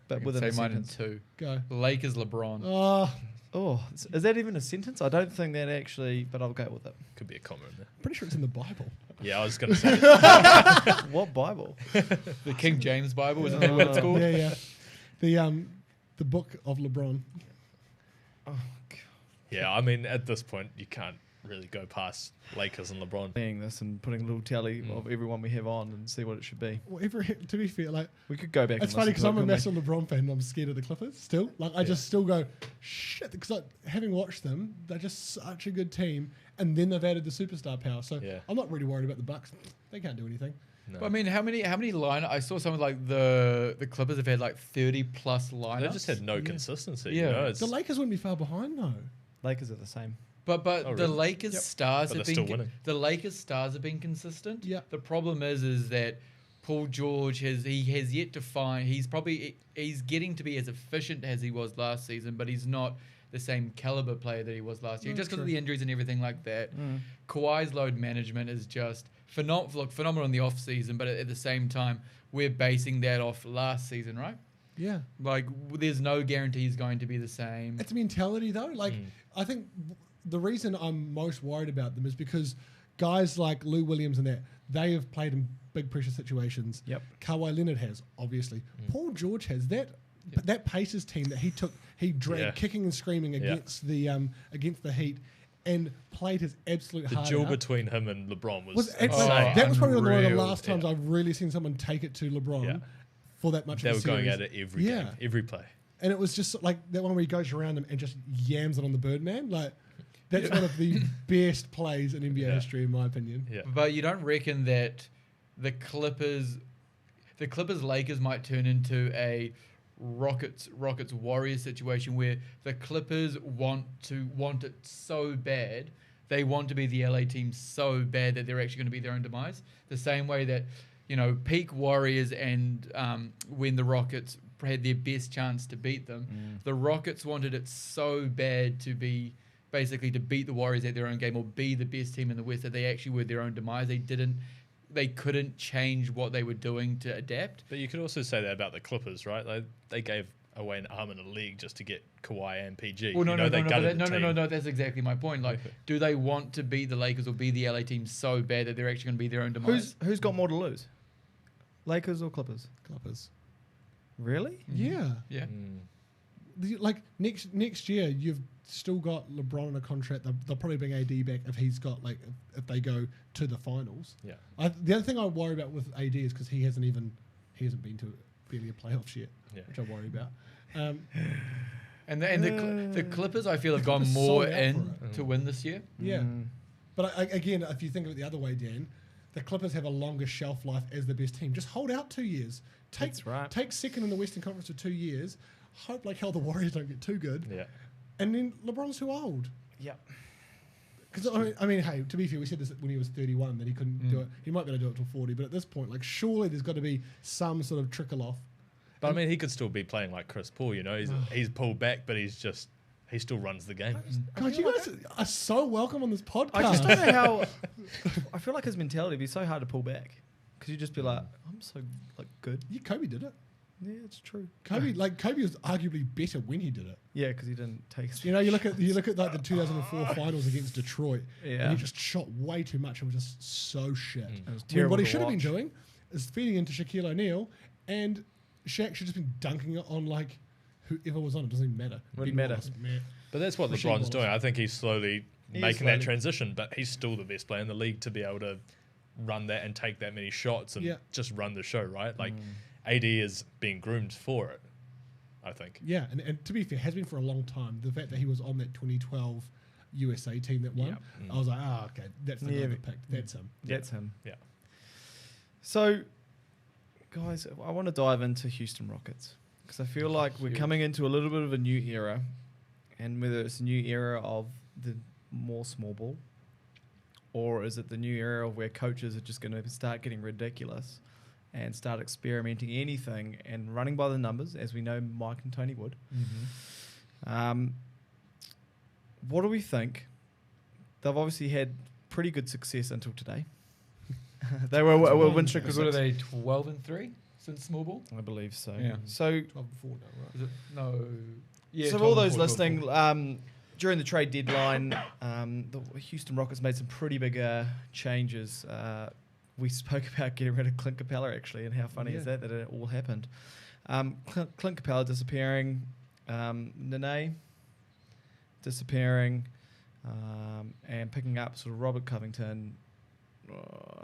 But within a sentence. Say mine in two. Go. Lakers, LeBron. Oh, is that even a sentence? I don't think that actually, but I'll go with it. Could be a comma in there. Pretty sure it's in the Bible. Yeah, I was going to say. What Bible? The King James Bible, isn't that what it's called? Yeah. The book of LeBron. Oh, God. Yeah, I mean, at this point, you can't really go past Lakers and LeBron. Playing this and putting a little tally of everyone we have on and see what it should be. Well, to be fair, like, we could go back. It's funny because I'm a massive LeBron fan and I'm scared of the Clippers still. Like, I just still go, shit, because having watched them, they're just such a good team, and then they've added the superstar power. So I'm not really worried about the Bucks. They can't do anything. No. But I mean, how many lineups? I saw something like the Clippers have had like 30 plus lineups. They just had no consistency. Yeah, the Lakers wouldn't be far behind though. Lakers are the same. But the Lakers stars have been the Lakers stars have been consistent. Yeah. The problem is that Paul George has yet to find. He's getting to be as efficient as he was last season, but he's not the same caliber player that he was last year, just because of the injuries and everything like that. Kawhi's load management is just phenomenal in the off season, but at the same time, we're basing that off last season, right? Yeah. Like, there's no guarantee he's going to be the same. It's mentality though. Like, I think the reason I'm most worried about them is because guys like Lou Williams and they have played in big pressure situations. Yep. Kawhi Leonard has, obviously. Paul George has that. But that Pacers team that he dragged kicking and screaming against the Heat and played his absolute heart out. The duel between him and LeBron was insane. That was probably one of the last times I've really seen someone take it to LeBron for that much. They of were a series. going at it every game, every play. And it was just like that one where he goes around him and just yams it on the Birdman. Like, that's one of the best plays in NBA history, in my opinion. Yeah. But you don't reckon that the Clippers Lakers might turn into a Rockets Warriors situation where the Clippers want it so bad, they want to be the LA team so bad that they're actually going to be their own demise. The same way that, peak Warriors and when the Rockets had their best chance to beat them, the Rockets wanted it so bad to be basically to beat the Warriors at their own game or be the best team in the West that they actually were their own demise. They they couldn't change what they were doing to adapt. But you could also say that about the Clippers, right? They gave away an arm in the league just to get Kawhi and PG. Well, no, no. That's exactly my point. Like, do they want to beat the Lakers or be the LA team so bad that they're actually going to be their own demise? Who's got more to lose? Lakers or Clippers? Clippers. Really? Yeah. Yeah. Like next year, you've still got LeBron in a contract. They'll probably bring AD back if he's got if they go to the finals. Yeah. The other thing I worry about with AD is because he hasn't been to barely a playoffs yet, which I worry about. And the Clippers, I feel, have gone more in to win this year. Yeah. But again, if you think of it the other way, Dan, the Clippers have a longer shelf life as the best team. Just hold out 2 years. Take second in the Western Conference for 2 years. Hope like hell the Warriors don't get too good. Yeah. And then LeBron's too old. Yeah. Because I mean, hey, to be fair, we said this when he was 31 that he couldn't do it. He might be able to do it till 40, but at this point, like, surely there's got to be some sort of trickle off. But I mean, he could still be playing like Chris Paul. You know, he's pulled back, but he still runs the game. God, you guys are so welcome on this podcast. I just don't know how. I feel like his mentality would be so hard to pull back because you just be like, I'm so good. Yeah, Kobe did it. Yeah, it's true. Kobe was arguably better when he did it. Yeah, because he didn't take. You know, you look at like the 2004 finals against Detroit, and he just shot way too much and was just so shit. It was terrible. What he should have been doing is feeding into Shaquille O'Neal, and Shaq should have just been dunking it on like whoever was on. It doesn't even matter. Wouldn't matter. But that's what LeBron's doing. I think he's slowly making that transition, but he's still the best player in the league to be able to run that and take that many shots and just run the show, right? Like AD is being groomed for it, I think. Yeah, and to be fair, has been for a long time. The fact that he was on that 2012 USA team that won, I was like, okay, that's the guy that picked. That's him. That's him. Yeah. So, guys, I want to dive into Houston Rockets because I feel like we're coming into a little bit of a new era, and whether it's a new era of the more small ball, or is it the new era where coaches are just going to start getting ridiculous and start experimenting anything and running by the numbers, as we know Mike and Tony would. What do we think? They've obviously had pretty good success until today. They were win streak. What are they, 12-3 since small ball? I believe so. Yeah. So 12-4 now, right? Is it? No. Yeah. So for all those listening, during the trade deadline, the Houston Rockets made some pretty big changes. We spoke about getting rid of Clint Capella, actually, and how funny is that it all happened. Clint Capella disappearing, Daine disappearing, and picking up sort of Robert Covington.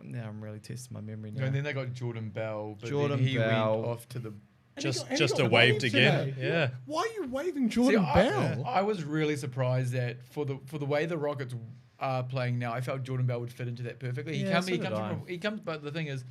Now I'm really testing my memory now. And then they got Jordan Bell, but Jordan then he Bell. went off to the... Just a waved again. Yeah. Why are you waving Jordan Bell? I was really surprised that for the way the Rockets are playing now, I felt Jordan Bell would fit into that perfectly. He comes, but the thing is,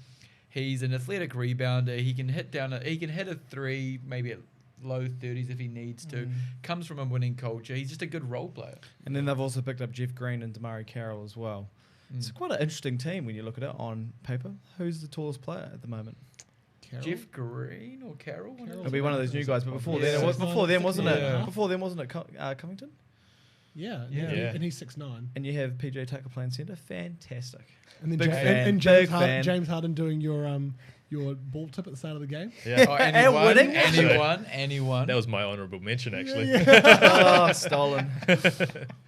he's an athletic rebounder. He can hit a three, maybe at low 30s if he needs to. Comes from a winning culture. He's just a good role player. And then they've also picked up Jeff Green and Damari Carroll as well. It's quite an interesting team when you look at it on paper. Who's the tallest player at the moment? Carroll? Jeff Green or Carroll? It'll be one of those new guys. But before then, wasn't it Covington? Yeah. And he's 6'9". And you have PJ Tucker playing centre. Fantastic. And then James Harden doing your ball tip at the start of the game. Yeah. Anyone. That was my honourable mention, actually. Stolen.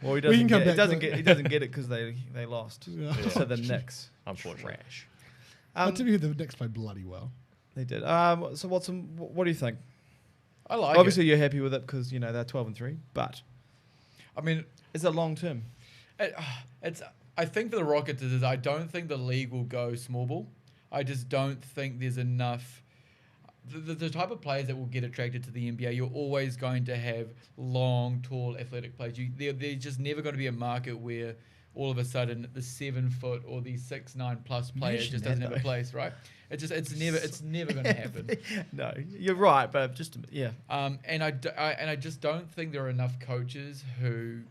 Well, he doesn't get it because they lost. Yeah. So the Knicks. Unfortunately. Trash. But to be fair, the Knicks played bloody well. They did. So what do you think? I like Obviously, you're happy with it because they're 12-3. But I mean, is it long term? I think for the Rockets, I don't think the league will go small ball. I just don't think there's enough. The type of players that will get attracted to the NBA, you're always going to have long, tall, athletic players. There's just never going to be a market where all of a sudden the 7 foot or the 6'9" plus player just doesn't have a place, right? It's never going to happen. No, you're right, but and I just don't think there are enough coaches who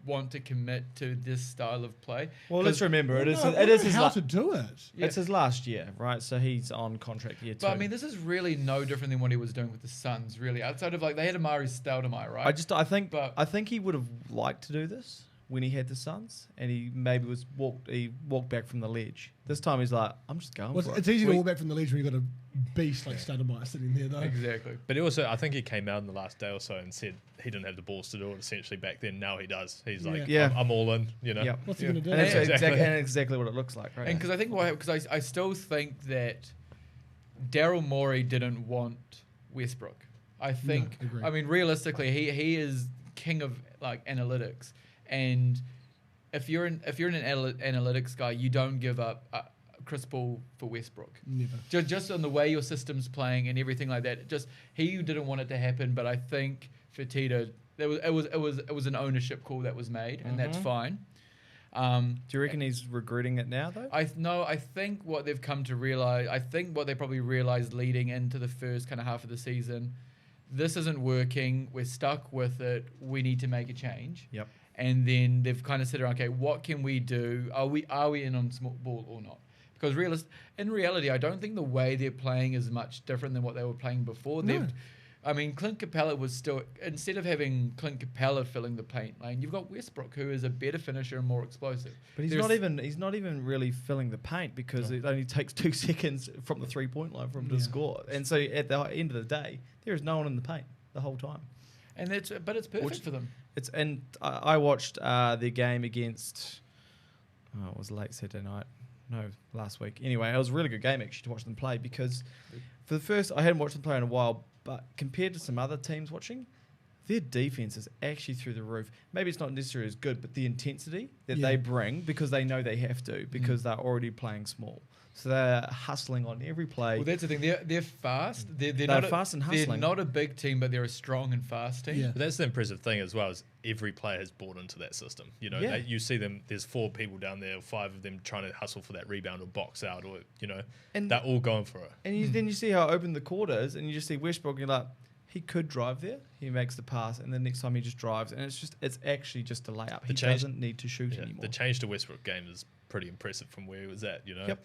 want to commit to this style of play. Well, let's remember it is his to do it. It's his last year, right? So he's on contract year 2. But I mean, this is really no different than what he was doing with the Suns, really. Outside of they had Amari Stoudemire, right? I think he would have liked to do this, when he had the Suns, and he maybe walked back from the ledge. This time he's like, I'm just going for it. It's easy to walk back from the ledge when you've got a beast like Stoudemire sitting there, though. Exactly. But he also, I think he came out in the last day or so and said he didn't have the balls to do it essentially back then. Now he does. He's like, I'm all in, you know. Yep. What's he going to do? And that's exactly what it looks like, right? And because I think I still think that Daryl Morey didn't want Westbrook. I think, I mean, realistically, he is king of like analytics, and if you're an analytics guy, you don't give up Chris Paul for Westbrook. Never. Just on the way your system's playing and everything like that. Just he didn't want it to happen, but I think for Tito, it was an ownership call that was made, and that's fine. Do you reckon he's regretting it now, though? I think what they've come to realize, I think what they probably realized leading into the first kind of half of the season, this isn't working. We're stuck with it. We need to make a change. Yep. And then they've kind of said, okay, what can we do? Are we in on small ball or not? Because in reality, I don't think the way they're playing is much different than what they were playing before. No. I mean, Clint Capella was still, instead of having Clint Capella filling the paint lane, you've got Westbrook, who is a better finisher and more explosive. But he's not even really filling the paint, because it only takes 2 seconds from the 3-point line for him to score. And so at the end of the day, there is no one in the paint the whole time. And it's perfect for them. I watched their game against, it was late Saturday night. No, last week. Anyway, it was a really good game actually to watch them play, because for the first, I hadn't watched them play in a while, but compared to some other teams watching, their defense is actually through the roof. Maybe it's not necessarily as good, but the intensity that they bring, because they know they have to, because they're already playing small. So they're hustling on every play. Well, that's the thing. They're fast. They're fast and hustling. They're not a big team, but they're a strong and fast team. Yeah. But that's the impressive thing as well, is every player has bought into that system. You know, you see them, there's 4 people down there, 5 of them trying to hustle for that rebound or box out, or, you know, and they're all going for it. And then you see how open the court is, and you just see Westbrook, and you're like, he could drive there. He makes the pass, and the next time he just drives, and it's actually just a layup. He doesn't need to shoot anymore. The change to Westbrook game is pretty impressive from where he was at, you know. Yep.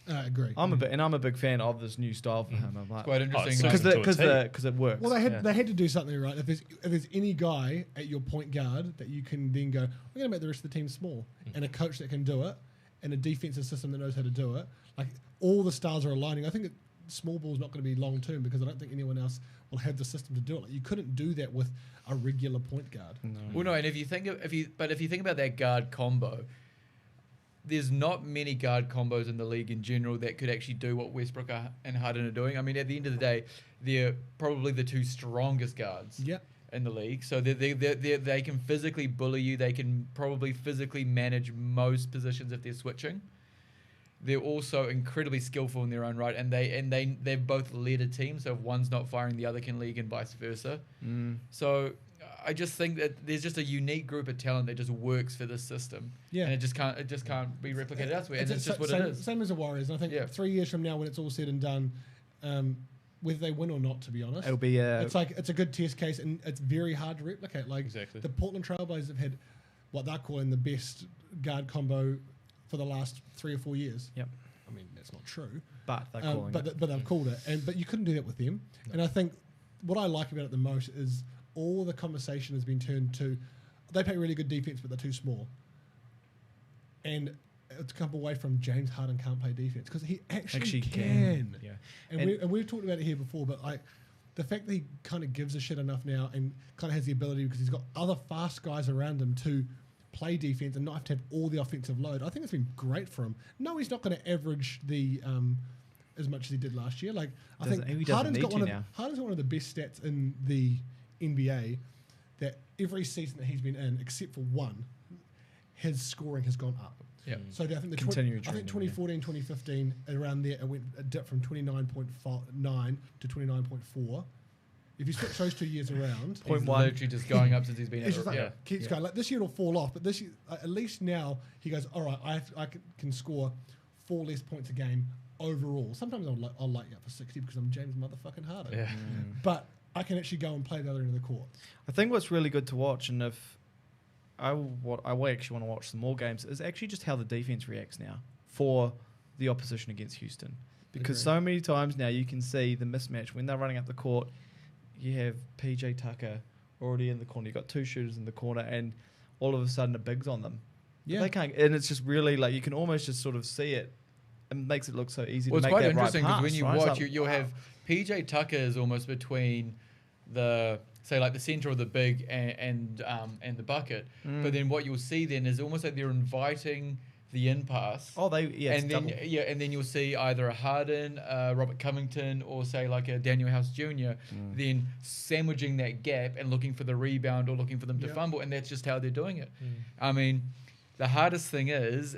I agree. I'm a big fan of this new style for him. I'm like, quite interesting because it works. Well, they had to do something, right? If there's any guy at your point guard that you can then go, we're going to make the rest of the team small, and a coach that can do it, and a defensive system that knows how to do it, like all the stars are aligning. I think that small ball is not going to be long term, because I don't think anyone else will have the system to do it. Like, you couldn't do that with a regular point guard. No. Well, no, and if you think about that guard combo, there's not many guard combos in the league in general that could actually do what Westbrook and Harden are doing. I mean, at the end of the day, they're probably the 2 strongest guards in the league. So they can physically bully you. They can probably physically manage most positions if they're switching. They're also incredibly skillful in their own right, and they've both led a team. So if one's not firing, the other can lead, and vice versa. So I just think that there's just a unique group of talent that just works for this system. Yeah. And it just can't be replicated elsewhere. And it's just what it is. Same as the Warriors. And I think 3 years from now, when it's all said and done, whether they win or not, to be honest, it'll be it's a good test case, and it's very hard to replicate. Like the Portland Trailblazers have had what they're calling the best guard combo for the last 3 or 4 years. Yep. I mean, that's not true. But they're calling it. But they've called it. But you couldn't do that with them. No. And I think what I like about it the most is all the conversation has been turned to, they play really good defense, but they're too small. And it's come away from James Harden can't play defense, because he actually can. Yeah. And we've talked about it here before, but like the fact that he kind of gives a shit enough now and kind of has the ability, because he's got other fast guys around him to play defense and not have to have all the offensive load. I think it's been great for him. No, he's not going to average the as much as he did last year. Like I think Harden's got one of the best stats in the NBA, that every season that he's been in, except for one, his scoring has gone up. Yeah. So I think 2014, 2015, around there, it went a dip from 29.9 to 29.4. If you switch those 2 years around, he's literally just going up since he's been. Keeps going. Like this year, it'll fall off, but this year, at least now, he goes, all right, I can score 4 less points a game overall. Sometimes I'll light you up for 60 because I'm James motherfucking Harden. Yeah. But I can actually go and play the other end of the court. I think what's really good to watch, and if I actually want to watch some more games, is actually just how the defense reacts now for the opposition against Houston. Because so many times now you can see the mismatch when they're running up the court. You have PJ Tucker already in the corner. You've got 2 shooters in the corner, and all of a sudden a big's on them. Yeah. They can't, and it's just really like you can almost just sort of see it. It makes it look so easy Well, to it's make quite that interesting right because pass, when you right? It's watch, like, you'll have PJ Tucker is almost between the say like the center of the big and the bucket, but then what you'll see then is almost like they're inviting the in pass. Oh, it's and then double. and then you'll see either a Harden, Robert Covington, or say like a Daniel House Jr. Then sandwiching that gap and looking for the rebound or looking for them to fumble, and that's just how they're doing it. I mean, the hardest thing is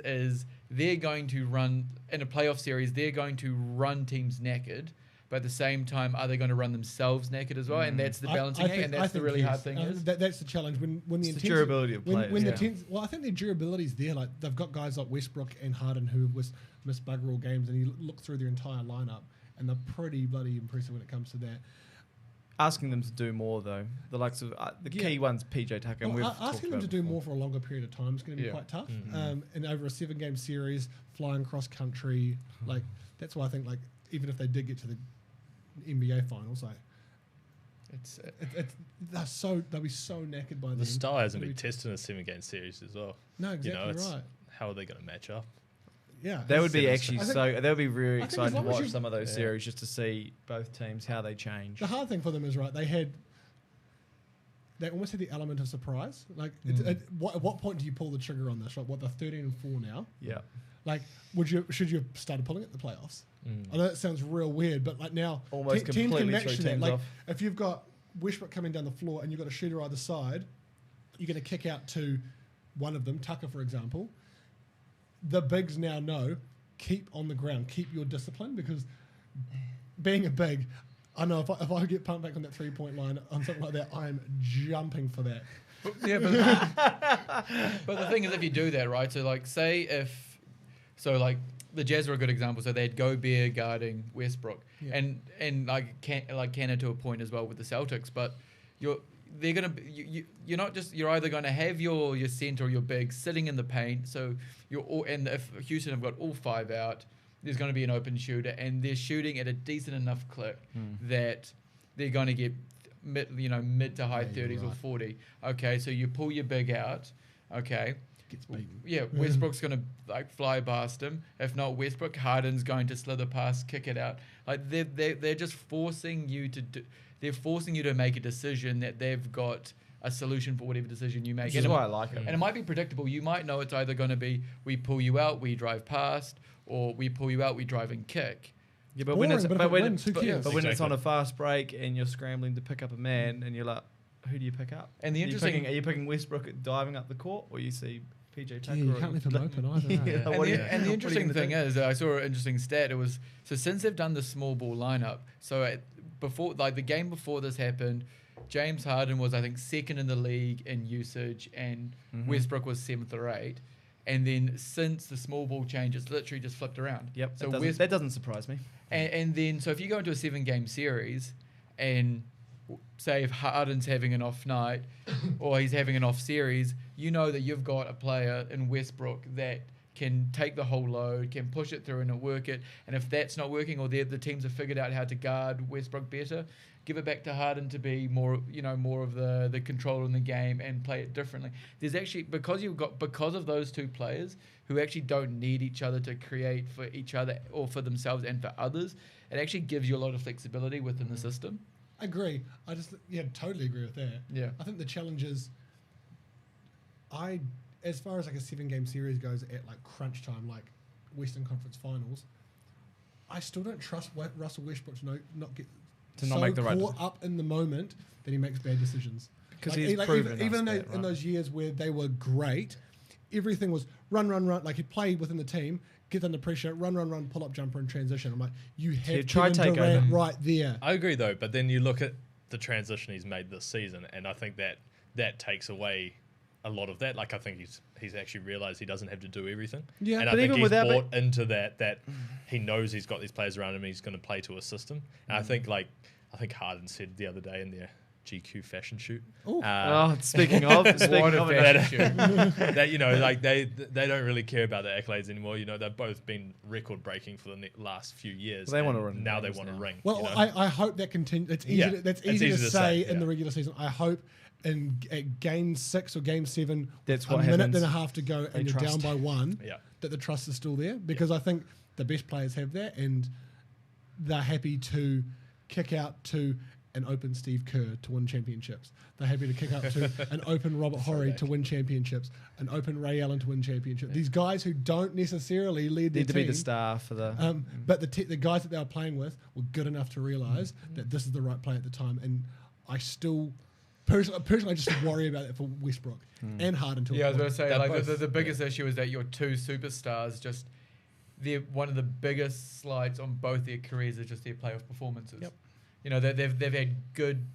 they're going to run in a playoff series. They're going to run teams naked. But at the same time, are they going to run themselves naked as well? And that's the balancing act, and that's the really hard thing. That's the challenge when the durability of players. I think the durability is there. Like they've got guys like Westbrook and Harden who have missed bugger all games, and you look through their entire lineup, and they're pretty bloody impressive when it comes to that. Asking them to do more though, the likes of the key ones, PJ Tucker. And asking them to do more for a longer period of time is going to be quite tough. And over a 7-game series, flying cross country, like that's why I think like even if they did get to the NBA finals, like they'll be so knackered by the style hasn't been tested in a 7-game series as well. No, exactly right. How are they going to match up? Yeah, that would be actually that would be really exciting to watch you, some of those series just to see both teams how they change. The hard thing for them is they almost had the element of surprise. Like, at what point do you pull the trigger on this? Like, what, they're 13-4 now? Yeah. Like, should you have started pulling it in the playoffs? I know that sounds real weird, but like now, almost teams can match throw that. Like, off. if you've got Westbrook coming down the floor and you've got a shooter either side, you're going to kick out to one of them, Tucker, for example. The bigs now know, keep on the ground, keep your discipline, because being a big, I know if I get pumped back on that 3-point line on something like that, I'm jumping for that. But the thing is, if you do that, right? So like, like the Jazz are a good example. So they had Gobert guarding Westbrook, and like Canada to a point as well with the Celtics. But you're either going to have your center or your big sitting in the paint. So and if Houston have got all 5 out, there's going to be an open shooter, and they're shooting at a decent enough clip that they're going to get mid to high 30s or 40. Okay, so you pull your big out. Okay. Gets beaten. Yeah, Westbrook's going to like fly past him. If not Westbrook, Harden's going to slither past, kick it out. Like they're just forcing you to they're forcing you to make a decision that they've got a solution for whatever decision you make. Which is why I like it. And it might be predictable. You might know it's either going to be we pull you out, we drive past, or we pull you out, we drive and kick. Yeah, but Boring, when it's on a fast break and you're scrambling to pick up a man and you're like, who do you pick up? And the interesting, are you picking Westbrook diving up the court, or you see PJ Tucker? Yeah, you can't leave him open either. And the interesting thing is, I saw an interesting stat. It was since they've done the small ball lineup. So before, like the game before this happened, James Harden was I think second in the league in usage, and Mm-hmm. Westbrook was 7th or 8th. And then since the small ball change, it's literally just flipped around. Yep. So that doesn't surprise me. And then so if you go into a 7-game series, and say if Harden's having an off night or he's having an off series, you know that you've got a player in Westbrook that can take the whole load, can push it through and work it. And if that's not working, or the teams have figured out how to guard Westbrook better, give it back to Harden to be more of the controller in the game and play it differently. There's actually because of those two players who actually don't need each other to create for each other or for themselves and for others, it actually gives you a lot of flexibility within the system. I agree. I just totally agree with that. Yeah. I think the challenge is, as far as like a 7-game series goes at like crunch time, like Western Conference Finals, I still don't trust Russell Westbrook to not make the right caught up in the moment that he makes bad decisions. Because he's proven even in those years where they were great, everything was run. Like he'd play within the team, get under pressure, run, pull up jumper and transition. I'm like, you have Kevin Durant right there. I agree though, but then you look at the transition he's made this season, and I think that takes away a lot of that. Like I think he's actually realised he doesn't have to do everything. Yeah, and I think he's bought into that he knows he's got these players around him and he's going to play to a system. And I think Harden said the other day in GQ fashion shoot. Speaking of fashion shoot. That, you know, like they don't really care about the accolades anymore. You know, they've both been record breaking for the last few years. They want to ring. Now they want to ring. Well, you know? I hope that continues. It's easy. That's easy to say in the regular season. I hope at game 6 or game 7, that's a minute and a half to go, and you're down by 1. Yeah. That the trust is still there, because I think the best players have that, and they're happy to kick out to an open Steve Kerr to win championships. They're happy to kick out to an open Robert Horry to win championships, an open Ray Allen to win championships. These guys who don't necessarily lead their need to team, be the star for the. but the guys that they were playing with were good enough to realise that this is the right play at the time. And I still, personally, I just worry about it for Westbrook and Harden. I was going to say, like the biggest issue is that your two superstars just. One of the biggest slides on both their careers is just their playoff performances. Yep. You know, they've had good.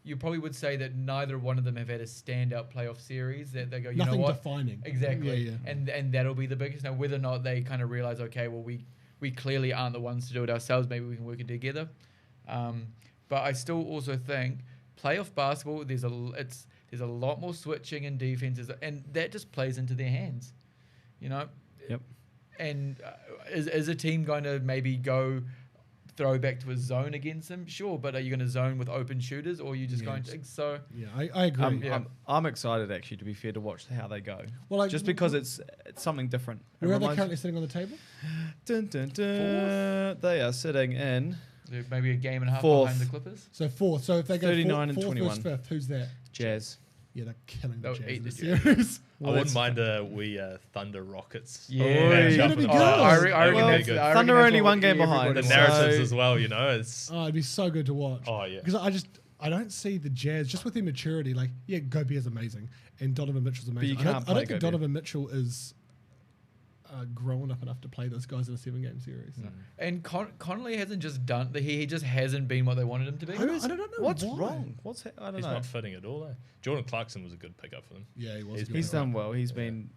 You probably would say that neither one of them have had a standout playoff series that they go, you nothing know what, defining. Exactly. And that'll be the biggest. Now, whether or not they kind of realize, okay, well, we clearly aren't the ones to do it ourselves. Maybe we can work it together. But I still also think playoff basketball, there's a lot more switching in defenses, and that just plays into their hands. You know. Yep. And is a team going to maybe go throw back to a zone against them? Sure, but are you going to zone with open shooters, or are you just going to? So yeah, I agree. I'm excited, actually, to be fair, to watch how they go. Well, like, just because it's something different. Where are they currently sitting on the table? Dun, dun, dun. They are sitting in maybe a game and a half fourth. behind the Clippers. So fourth. So if they go 39 and fourth 21. versus 5th, who's that? Jazz. Yeah, they're killing the They'll Jazz eat in the the series. I wouldn't mind a Thunder Rockets. Yeah, that'd be good. I reckon that's good. Thunder only one game behind. The narratives as well, you know. It'd be so good to watch. Oh yeah. Because I don't see the Jazz just with their maturity. Like, yeah, Gobier's amazing and Donovan Mitchell's amazing. But you can't I don't think play Donovan Mitchell is grown up enough to play those guys in a 7-game series. And Connolly hasn't just done. He just hasn't been what they wanted him to be. I don't know what's why. wrong. I don't He's know. not fitting at all. Jordan Clarkson was a good pickup for them. Yeah, he was. He's done well. He's been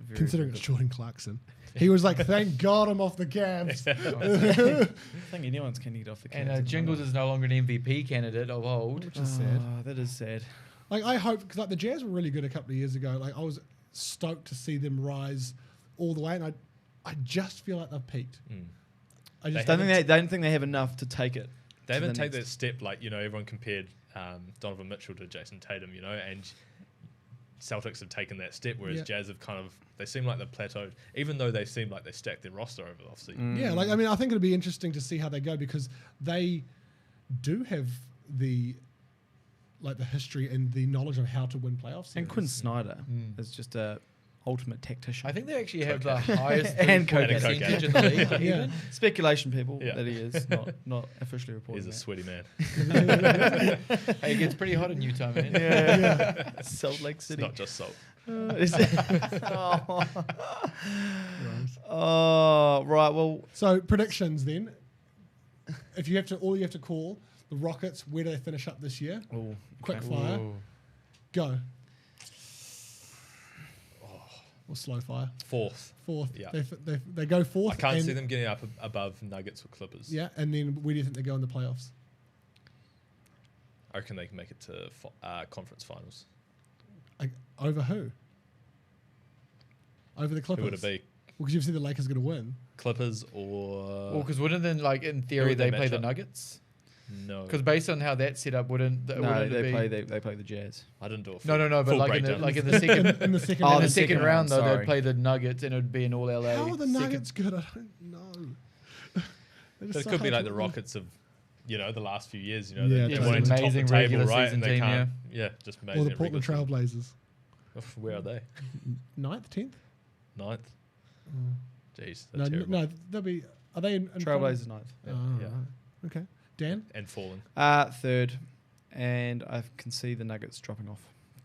very considering good. it's Jordan Clarkson. He was like, thank God I'm off the Cavs. I think anyone's can get off the Cavs. And Jingles is no longer an MVP candidate of old. Which is sad. That is sad. Like, I hope, because like the Jazz were really good a couple of years ago. Like, I was stoked to see them rise all the way, and I just feel like they've peaked. I just don't think they have enough to take it. They haven't taken that step. Like, you know, everyone compared Donovan Mitchell to Jason Tatum, you know, and Celtics have taken that step, whereas Jazz have they seem like they've plateaued, even though they seem like they stacked their roster over the offseason. Yeah, like, I mean, I think it'll be interesting to see how they go, because they do have the history and the knowledge of how to win playoffs. And Quinn Snyder is just a ultimate tactician. I think they actually have the highest and percentage in the league. Yeah. Speculation, people, that he is not officially reported. He's a sweaty man. Hey, it gets pretty hot in Utah, man. Yeah. Salt Lake City. It's not just salt. Right. Well, so predictions then. If you have to, all you have to call the Rockets. Where do they finish up this year? Ooh, quick fire. Go. Or slow fire. Fourth. Yeah. They go fourth. I can't see them getting up above Nuggets or Clippers. Yeah, and then where do you think they go in the playoffs? I reckon they can make it to conference finals. Over who? Over the Clippers? Who would it be? Well, because you've seen the Lakers are going to win. Clippers or... Well, because wouldn't then, like, in theory, they play the Nuggets? No. Because based on how that's set up, wouldn't they play the Jazz. I didn't do it. No, but like in the second in the second round though, they'd play the Nuggets and it would be an all LA. How are the Nuggets good? I don't know. But it could be like the Rockets of, you know, the last few years. You know, they're wanting to top the amazing table, regular right? season And they team, can't. Yeah, just amazing. Or the Portland Trailblazers. Where are they? 9th, 10th? 9th. Jeez, that's terrible. No, they'll be. Are they in Trailblazers 9th? Yeah. Right. Okay, Dan. And falling. 3rd, and I can see the Nuggets dropping off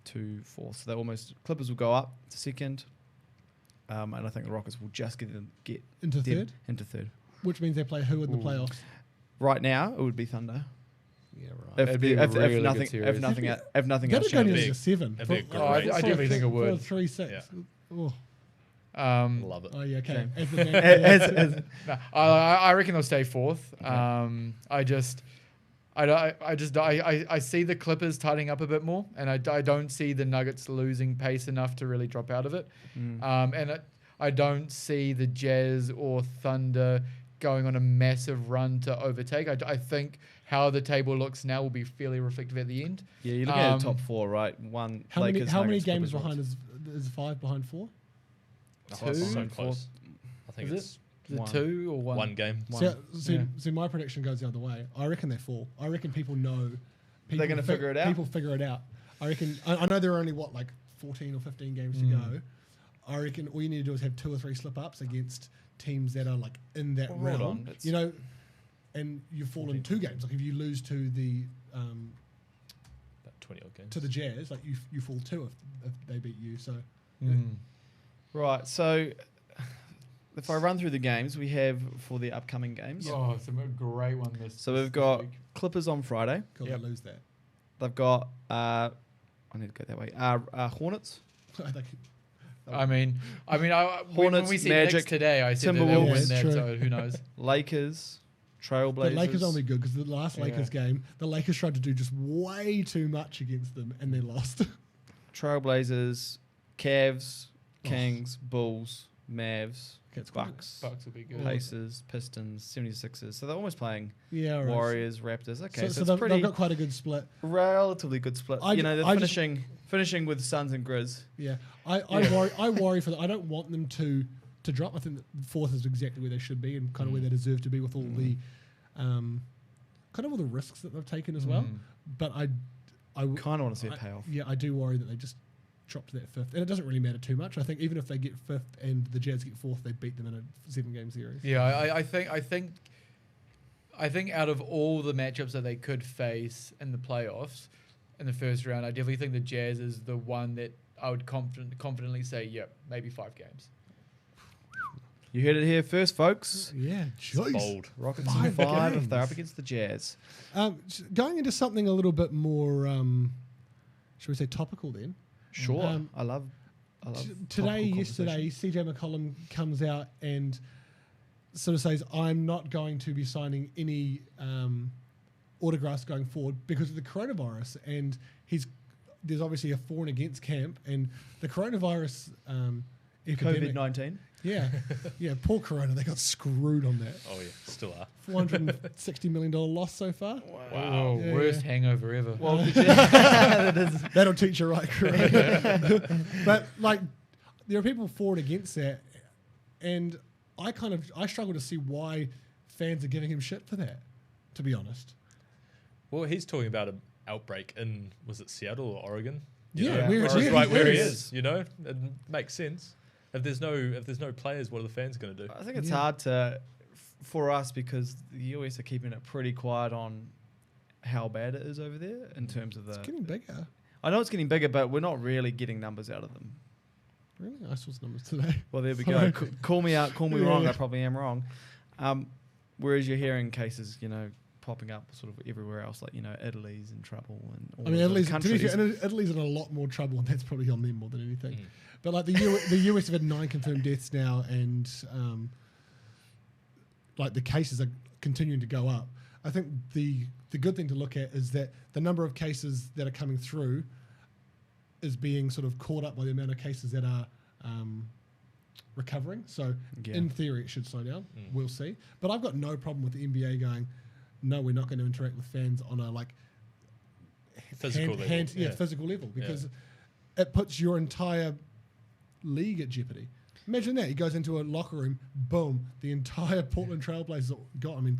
to 4th. So they almost Clippers will go up to 2nd, and I think the Rockets will just get into 3rd. Into 3rd, which means they play who in the playoffs? Right now, it would be Thunder. Yeah, right. If nothing else, that'd go to 7. I definitely think it would. 3-6. Yeah. Oh. Love it. Oh yeah, okay. Okay. I reckon they'll stay 4th. I I see the Clippers tightening up a bit more, and I don't see the Nuggets losing pace enough to really drop out of it. I don't see the Jazz or Thunder going on a massive run to overtake. I think how the table looks now will be fairly reflective at the end. Yeah, you're looking at the top four, right? How many games behind is 5 behind 4? Two? So close. I think it's the 2 or 1? one game. See, my prediction goes the other way. I reckon they're 4. I reckon people know. They're going to figure it out? People figure it out. I reckon. I know there are only, 14 or 15 games to go. I reckon all you need to do is have 2 or 3 slip-ups against teams that are, in that realm. And you fall in 2 games. Like, if you lose to the... about 20 odd games. To the Jazz, you fall 2 if they beat you, so... Right, so... If I run through the games we have for the upcoming games. Oh, it's a great one So we've got Clippers on Friday. Cool, they lose that. They've got, I need to go that way, Hornets. Hornets, when we see Magic, Knicks today, I said that they'll win that, so who knows. Lakers, Trailblazers. The Lakers will be good because the last Lakers game, the Lakers tried to do just way too much against them and they lost. Trailblazers, Cavs, Kings, Bulls, Mavs, Bucks Will be good. Pacers, Pistons, 76ers. So they're almost playing right. Warriors, Raptors. Okay, so they've, it's pretty... they've got quite a good split. Relatively good split. They're finishing with Suns and Grizz. Yeah. I worry for them. I don't want them to drop. I think that 4th is exactly where they should be and kind of where they deserve to be with all the kind of all the risks that they've taken as well. But I kind of want to see it pay off. Yeah, I do worry that they just drop to that 5th, and it doesn't really matter too much. I think even if they get 5th and the Jazz get 4th, they beat them in a 7-game series. Yeah, I think out of all the matchups that they could face in the playoffs in the first round, I definitely think the Jazz is the one that I would confidently say, maybe 5 games. You heard it here first, folks. Yeah, choice. Bold. Rockets in 5 if they're up against the Jazz. Going into something a little bit more, shall we say, topical then? Sure. I love yesterday, CJ McCollum comes out and sort of says, I'm not going to be signing any autographs going forward because of the coronavirus. And there's obviously a for and against camp, and the coronavirus epidemic. COVID-19. Yeah. Yeah, poor Corona. They got screwed on that. Oh, yeah, still are. $460 million loss so far. Wow. Yeah, worst hangover ever. Well, that'll teach you right, Corona. But, there are people for and against that, and I struggle to see why fans are giving him shit for that, to be honest. Well, he's talking about an outbreak in, was it Seattle or Oregon? Which is right where he is, It makes sense. If there's no players, what are the fans going to do? I think it's hard for us because the US are keeping it pretty quiet on how bad it is over there in terms of the... It's getting bigger. I know it's getting bigger, but we're not really getting numbers out of them. Really? I saw some numbers today. Well, there we go. Call me out. Call me wrong. I probably am wrong. Whereas you're hearing cases, popping up sort of everywhere else, Italy's in trouble and all Italy's in a lot more trouble, and that's probably on them more than anything. But the US have had 9 confirmed deaths now, and the cases are continuing to go up. I think the good thing to look at is that the number of cases that are coming through is being sort of caught up by the amount of cases that are recovering. So in theory, it should slow down. We'll see. But I've got no problem with the NBA going, no, we're not going to interact with fans on a physical level. Physical level, because it puts your entire league at jeopardy. Imagine that. He goes into a locker room, boom, the entire Portland Trailblazers are gone. I mean,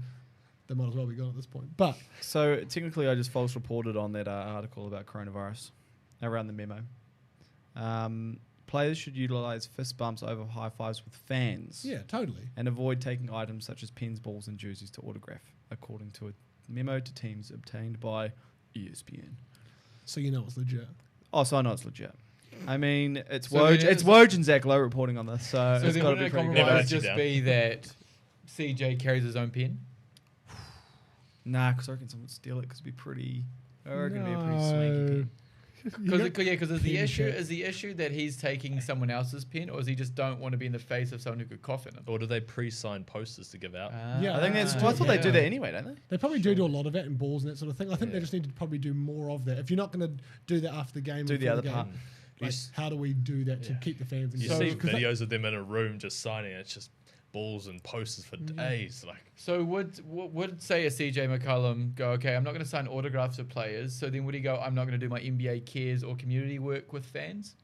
they might as well be gone at this point. But so technically, I just false reported on that article about coronavirus around the memo. Players should utilize fist bumps over high fives with fans. Yeah, totally. And avoid taking items such as pens, balls, and jerseys to autograph, according to a memo to teams obtained by ESPN. So you know it's legit. Oh, so I know it's legit. I mean, it's Woj and Zach Lowe reporting on this, so it's got to be pretty good. Compromise just be that CJ carries his own pen? Nah, because I reckon someone would steal it because it'd be pretty... I reckon it'd be a pretty swanky pen. Because is the issue that he's taking someone else's pen, or is he just don't want to be in the face of someone who could cough in him? Or do they pre-sign posters to give out? Yeah, I think that's. I thought they do that anyway, don't they? They probably do a lot of that in balls and that sort of thing. I think they just need to probably do more of that. If you're not going to do that after the game, Do the other part. Like, how do we do that to keep the fans You engaged? see videos of them in a room just signing. It's just balls and posters for days. Like, so would say a CJ McCollum go, okay, I'm not going to sign autographs of players. So then would he go, I'm not going to do my NBA cares or community work with fans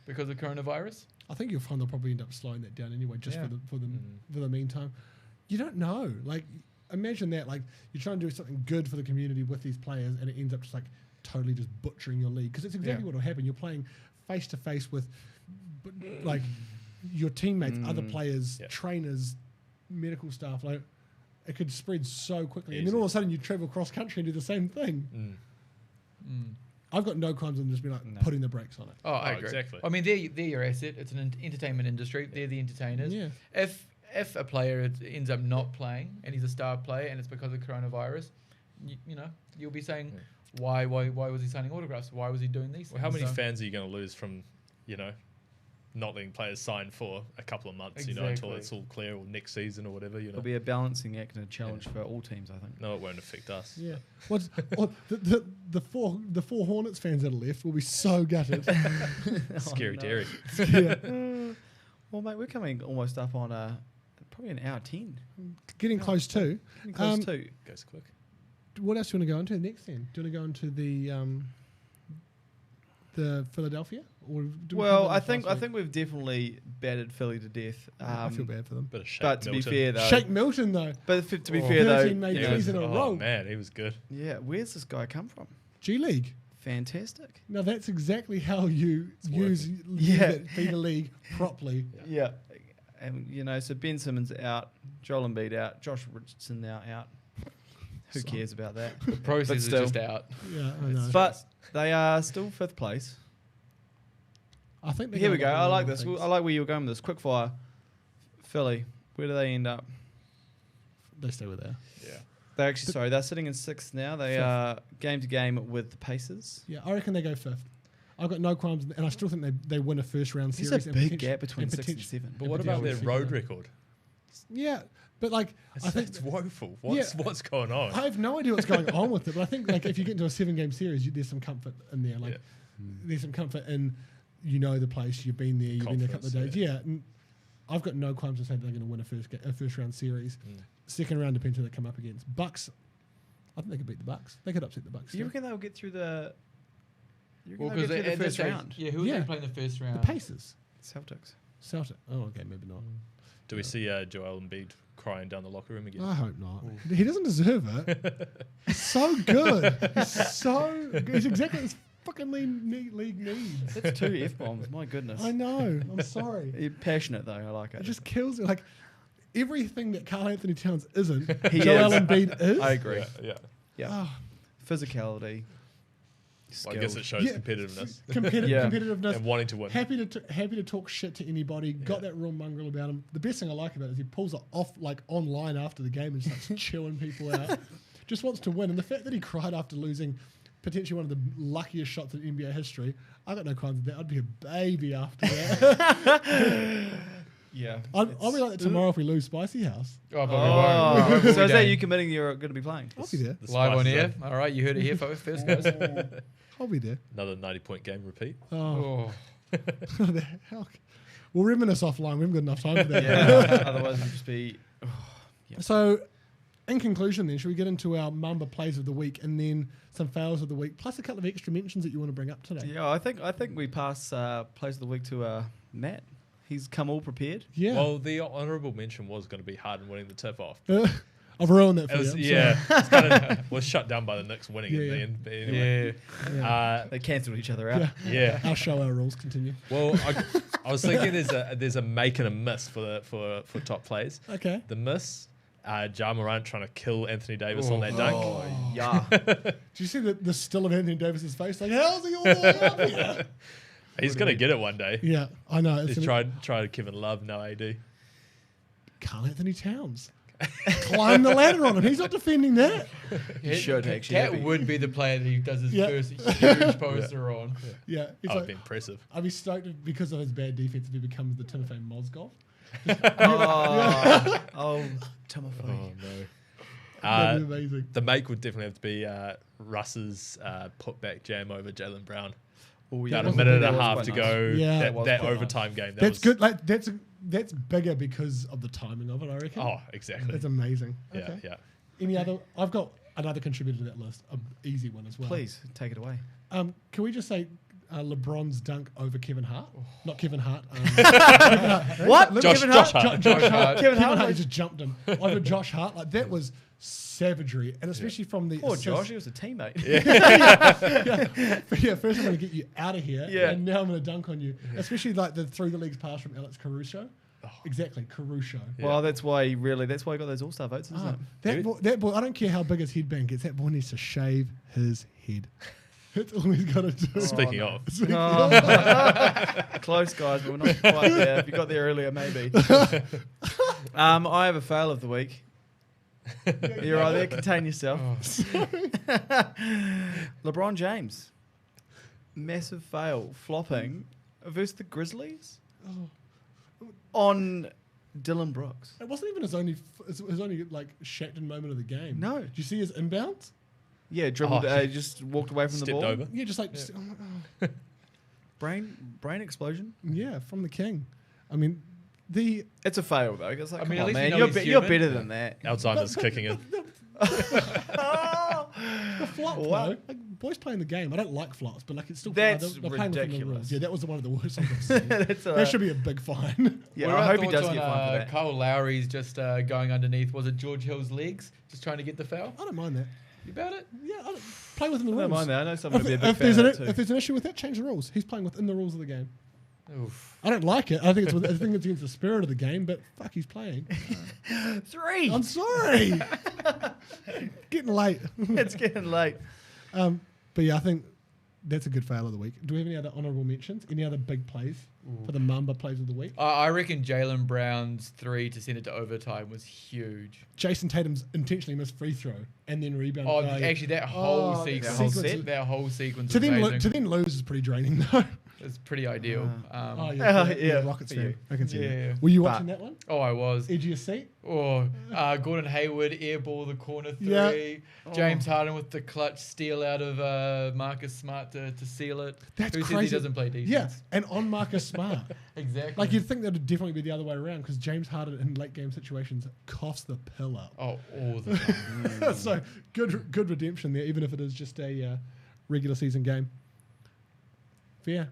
because of coronavirus? I think you'll find they'll probably end up slowing that down anyway, just for the meantime. You don't know. Like, imagine that. Like, you're trying to do something good for the community with these players, and it ends up just like totally just butchering your league, because it's exactly what will happen. You're playing face to face with like your teammates, other players, trainers, medical staff. Like, it could spread so quickly, and then all of a sudden you travel cross country and do the same thing. I've got no crimes on just being like putting the brakes on it. Oh, I agree. Exactly. I mean, they're your asset. It's an entertainment industry. They're the entertainers. Yeah. If a player ends up not playing and he's a star player and it's because of coronavirus, you know, you'll be saying, why was he signing autographs? Why was he doing these things? Well, how many fans are you going to lose from, you know, not letting players sign for a couple of months, you know, until it's all clear, or next season or whatever, you know? It'll be a balancing act and a challenge for all teams, I think. No, it won't affect us. Yeah. The four Hornets fans that are left will be so gutted. Scary Derek. Well, mate, we're coming almost up on probably an hour 10. Getting close to. Goes quick. What else do you want to go into next then? Do you want to go into the Philadelphia? Or I think we've definitely battered Philly to death. I feel bad for them. But to be fair, though, Shake Milton though. But to be fair, though, 13 made threes in a row. Oh man, he was good. Yeah, where's this guy come from? G League. Fantastic. Now that's exactly how you use that feeder league properly. Yeah. And you know, so Ben Simmons out, Joel Embiid out, Josh Richardson now out. Who cares about that? The process is just out. Yeah, I know. But they are still 5th place. I think. Here we go. I like this. I like where you're going with this. Quick fire. Philly. Where do they end up? They stay with there. Yeah. They're sitting in 6th now. They are game to game with the Pacers. Yeah, I reckon they go 5th. I've got no qualms, and I still think they win a first round series. There's a big gap between 6 and 7. But what about their road record? Yeah, but like I think it's woeful. What's going on? I have no idea what's going on with it, but I think like if you get into a 7-game series, there's some comfort in there. Like there's some comfort in, you know, the place, you've been there, you've been there a couple of days. Yeah, and I've got no qualms to say they're going to win a first round series. Second round depends who they come up against. Bucks, I think they could beat the Bucks. They could upset the Bucks. You reckon they'll get through the? Because the first round. Yeah, who are they playing the first round? The Pacers. Celtics. Oh, okay, maybe not. Do we see Joel Embiid crying down the locker room again? I hope not. Ooh. He doesn't deserve it. He's so good. He's exactly this fucking league needs. That's 2 F-bombs. My goodness. I know. I'm sorry. You're passionate though. I like it. It just kills it. Like everything that Karl Anthony Towns isn't, Joel Embiid is. I agree. Yeah. Oh. Physicality. Well, I guess it shows competitiveness. Competitiveness. And wanting to win. Happy to talk shit to anybody. Got that real mongrel about him. The best thing I like about it is he pulls it off like online after the game and starts chewing people out. Just wants to win. And the fact that he cried after losing potentially one of the luckiest shots in NBA history, I got no crimes with that. I'd be a baby after that. Yeah. I'll be like that tomorrow if we lose Spicy House. Oh, but we won't. So is that you committing you're going to be playing? I'll be there. Live on air. All right, you heard it here first, guys. I'll be there. Another 90-point game repeat. Oh. The hell? We'll reminisce offline. We haven't got enough time for that. Yeah. Otherwise, it'll just be. So, in conclusion, then, should we get into our Mamba plays of the week and then some fails of the week, plus a couple of extra mentions that you want to bring up today? Yeah, I think we pass plays of the week to Matt. He's come all prepared. Yeah. Well, the honourable mention was going to be Harden winning the tip-off. I've ruined that for you. It's kind of was shut down by the Knicks winning in the end. But anyway. They cancelled each other out. Yeah. Our show, our rules. Continue. Well, I was thinking there's a make and a miss for top plays. Okay. The miss, Ja Morant trying to kill Anthony Davis on that dunk. Oh, yeah. Do you see the still of Anthony Davis's face? Like, how's he all the way up here? He's going to get it one day. Yeah, I know. He's tried Kevin Love, no AD. Karl Anthony Towns. climb the ladder on him. He's not defending that. He should actually. Cat would be the player that he does his first huge poster on. Yeah, It'd be impressive. I'd be stoked if, because of his bad defense, if he becomes the Timofey Mozgov. Timofey. Oh no. That'd be amazing. The make would definitely have to be Russ's putback jam over Jaylen Brown. Oh, yeah. About a minute and a half to go. Yeah, that overtime game. That's good. Like that's bigger because of the timing of it, I reckon. Oh, exactly. That's amazing. Yeah, Okay. yeah. Any other? I've got another contributor to that list. An easy one as well. Please take it away. Can we just say LeBron's dunk over Kevin Hart? Not Kevin Hart. What? Josh Hart. Josh Hart. Kevin Hart Hart just jumped him over Josh Hart. Like that was savagery, and especially from the Poor Josh, he was a teammate. But first I'm going to get you out of here, Yeah. and now I'm going to dunk on you. Especially like the through the leagues pass from Alex Caruso. Exactly, Caruso. Well, that's why he got those All-Star votes, isn't it? That boy, I don't care how big his headband gets. That boy needs to shave his head. That's all he's got to do. Speaking of. Close, guys, but we're not quite there. If you got there earlier, maybe. I have a fail of the week. You're right there. Contain yourself. LeBron James. Massive fail. Flopping versus the Grizzlies on Dylan Brooks. It wasn't even his only like Shackton moment of the game. No. Did you see his inbounds? Yeah, dribbled. Just walked away from the Stepped ball. over. Yeah, just like Brain explosion. yeah, from the king. I mean, It's a fail though. It's like, I mean, come at on, least man, you know he's you're human. better than that. Alzheimer's kicking in. the flop What? though. Like, boys playing the game. I don't like flops, but like it's still That's they're playing within the ridiculous. rules. Yeah, that was one of the worst I've seen. That's That should be a big fine. Yeah, What are I our hope he thoughts does on, get fined for that. Kyle Lowry's just going underneath. Was it George Hill's legs? Just trying to get the foul? I don't mind that. You about it? Yeah, I don't, play within the I rules. don't mind that. I know someone would be a big If fan of that there's too. an issue with that, change the rules. He's playing within the rules of the game. Oof. I don't like it. I think it's against the spirit of the game, but fuck, he's playing. 3. I'm sorry. Getting late. It's getting late. But yeah, I think that's a good fail of the week. Do we have any other honourable mentions? Any other big plays for the Mamba plays of the week? I reckon Jaylen Brown's 3 to send it to overtime was huge. Jason Tatum's intentionally missed free throw and then rebound. Oh, actually, that whole Oh, sequence. that whole set? That whole sequence to was amazing. then lose is pretty draining though. It's pretty ideal. Yeah, Rockets for you. fan. I can see Yeah. that. Were you watching that one? Oh, I was. Edge of your seat? Oh, Gordon Hayward airball the corner 3. Yeah. James Harden with the clutch steal out of Marcus Smart to seal it. That's Who crazy. says he doesn't play defense? Yeah, and on Marcus Smart. Exactly. Like you'd think that would definitely be the other way around because James Harden in late game situations coughs the pill up. Oh, all the time. So good redemption there, even if it is just a regular season game. Fair.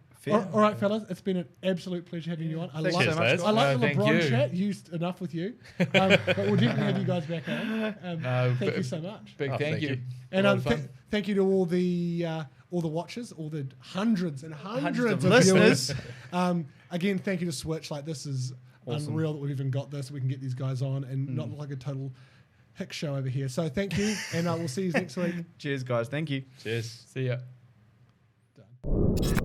All right, fellas, it's been an absolute pleasure having you on. I Thanks like so much, I like the thank LeBron you. chat. Used enough with you, but we'll definitely have you guys back on. Thank you so much. Big Oh, thank you. And A lot of fun. thank you to all the watchers, all the hundreds and hundreds of of listeners. viewers. Again, thank you to Switch. Like this is Awesome. unreal that we've even got this. We can get these guys on and not look like a total hick show over here. So thank you, and we'll see you next week. Cheers, guys. Thank you. Cheers. See ya. Done.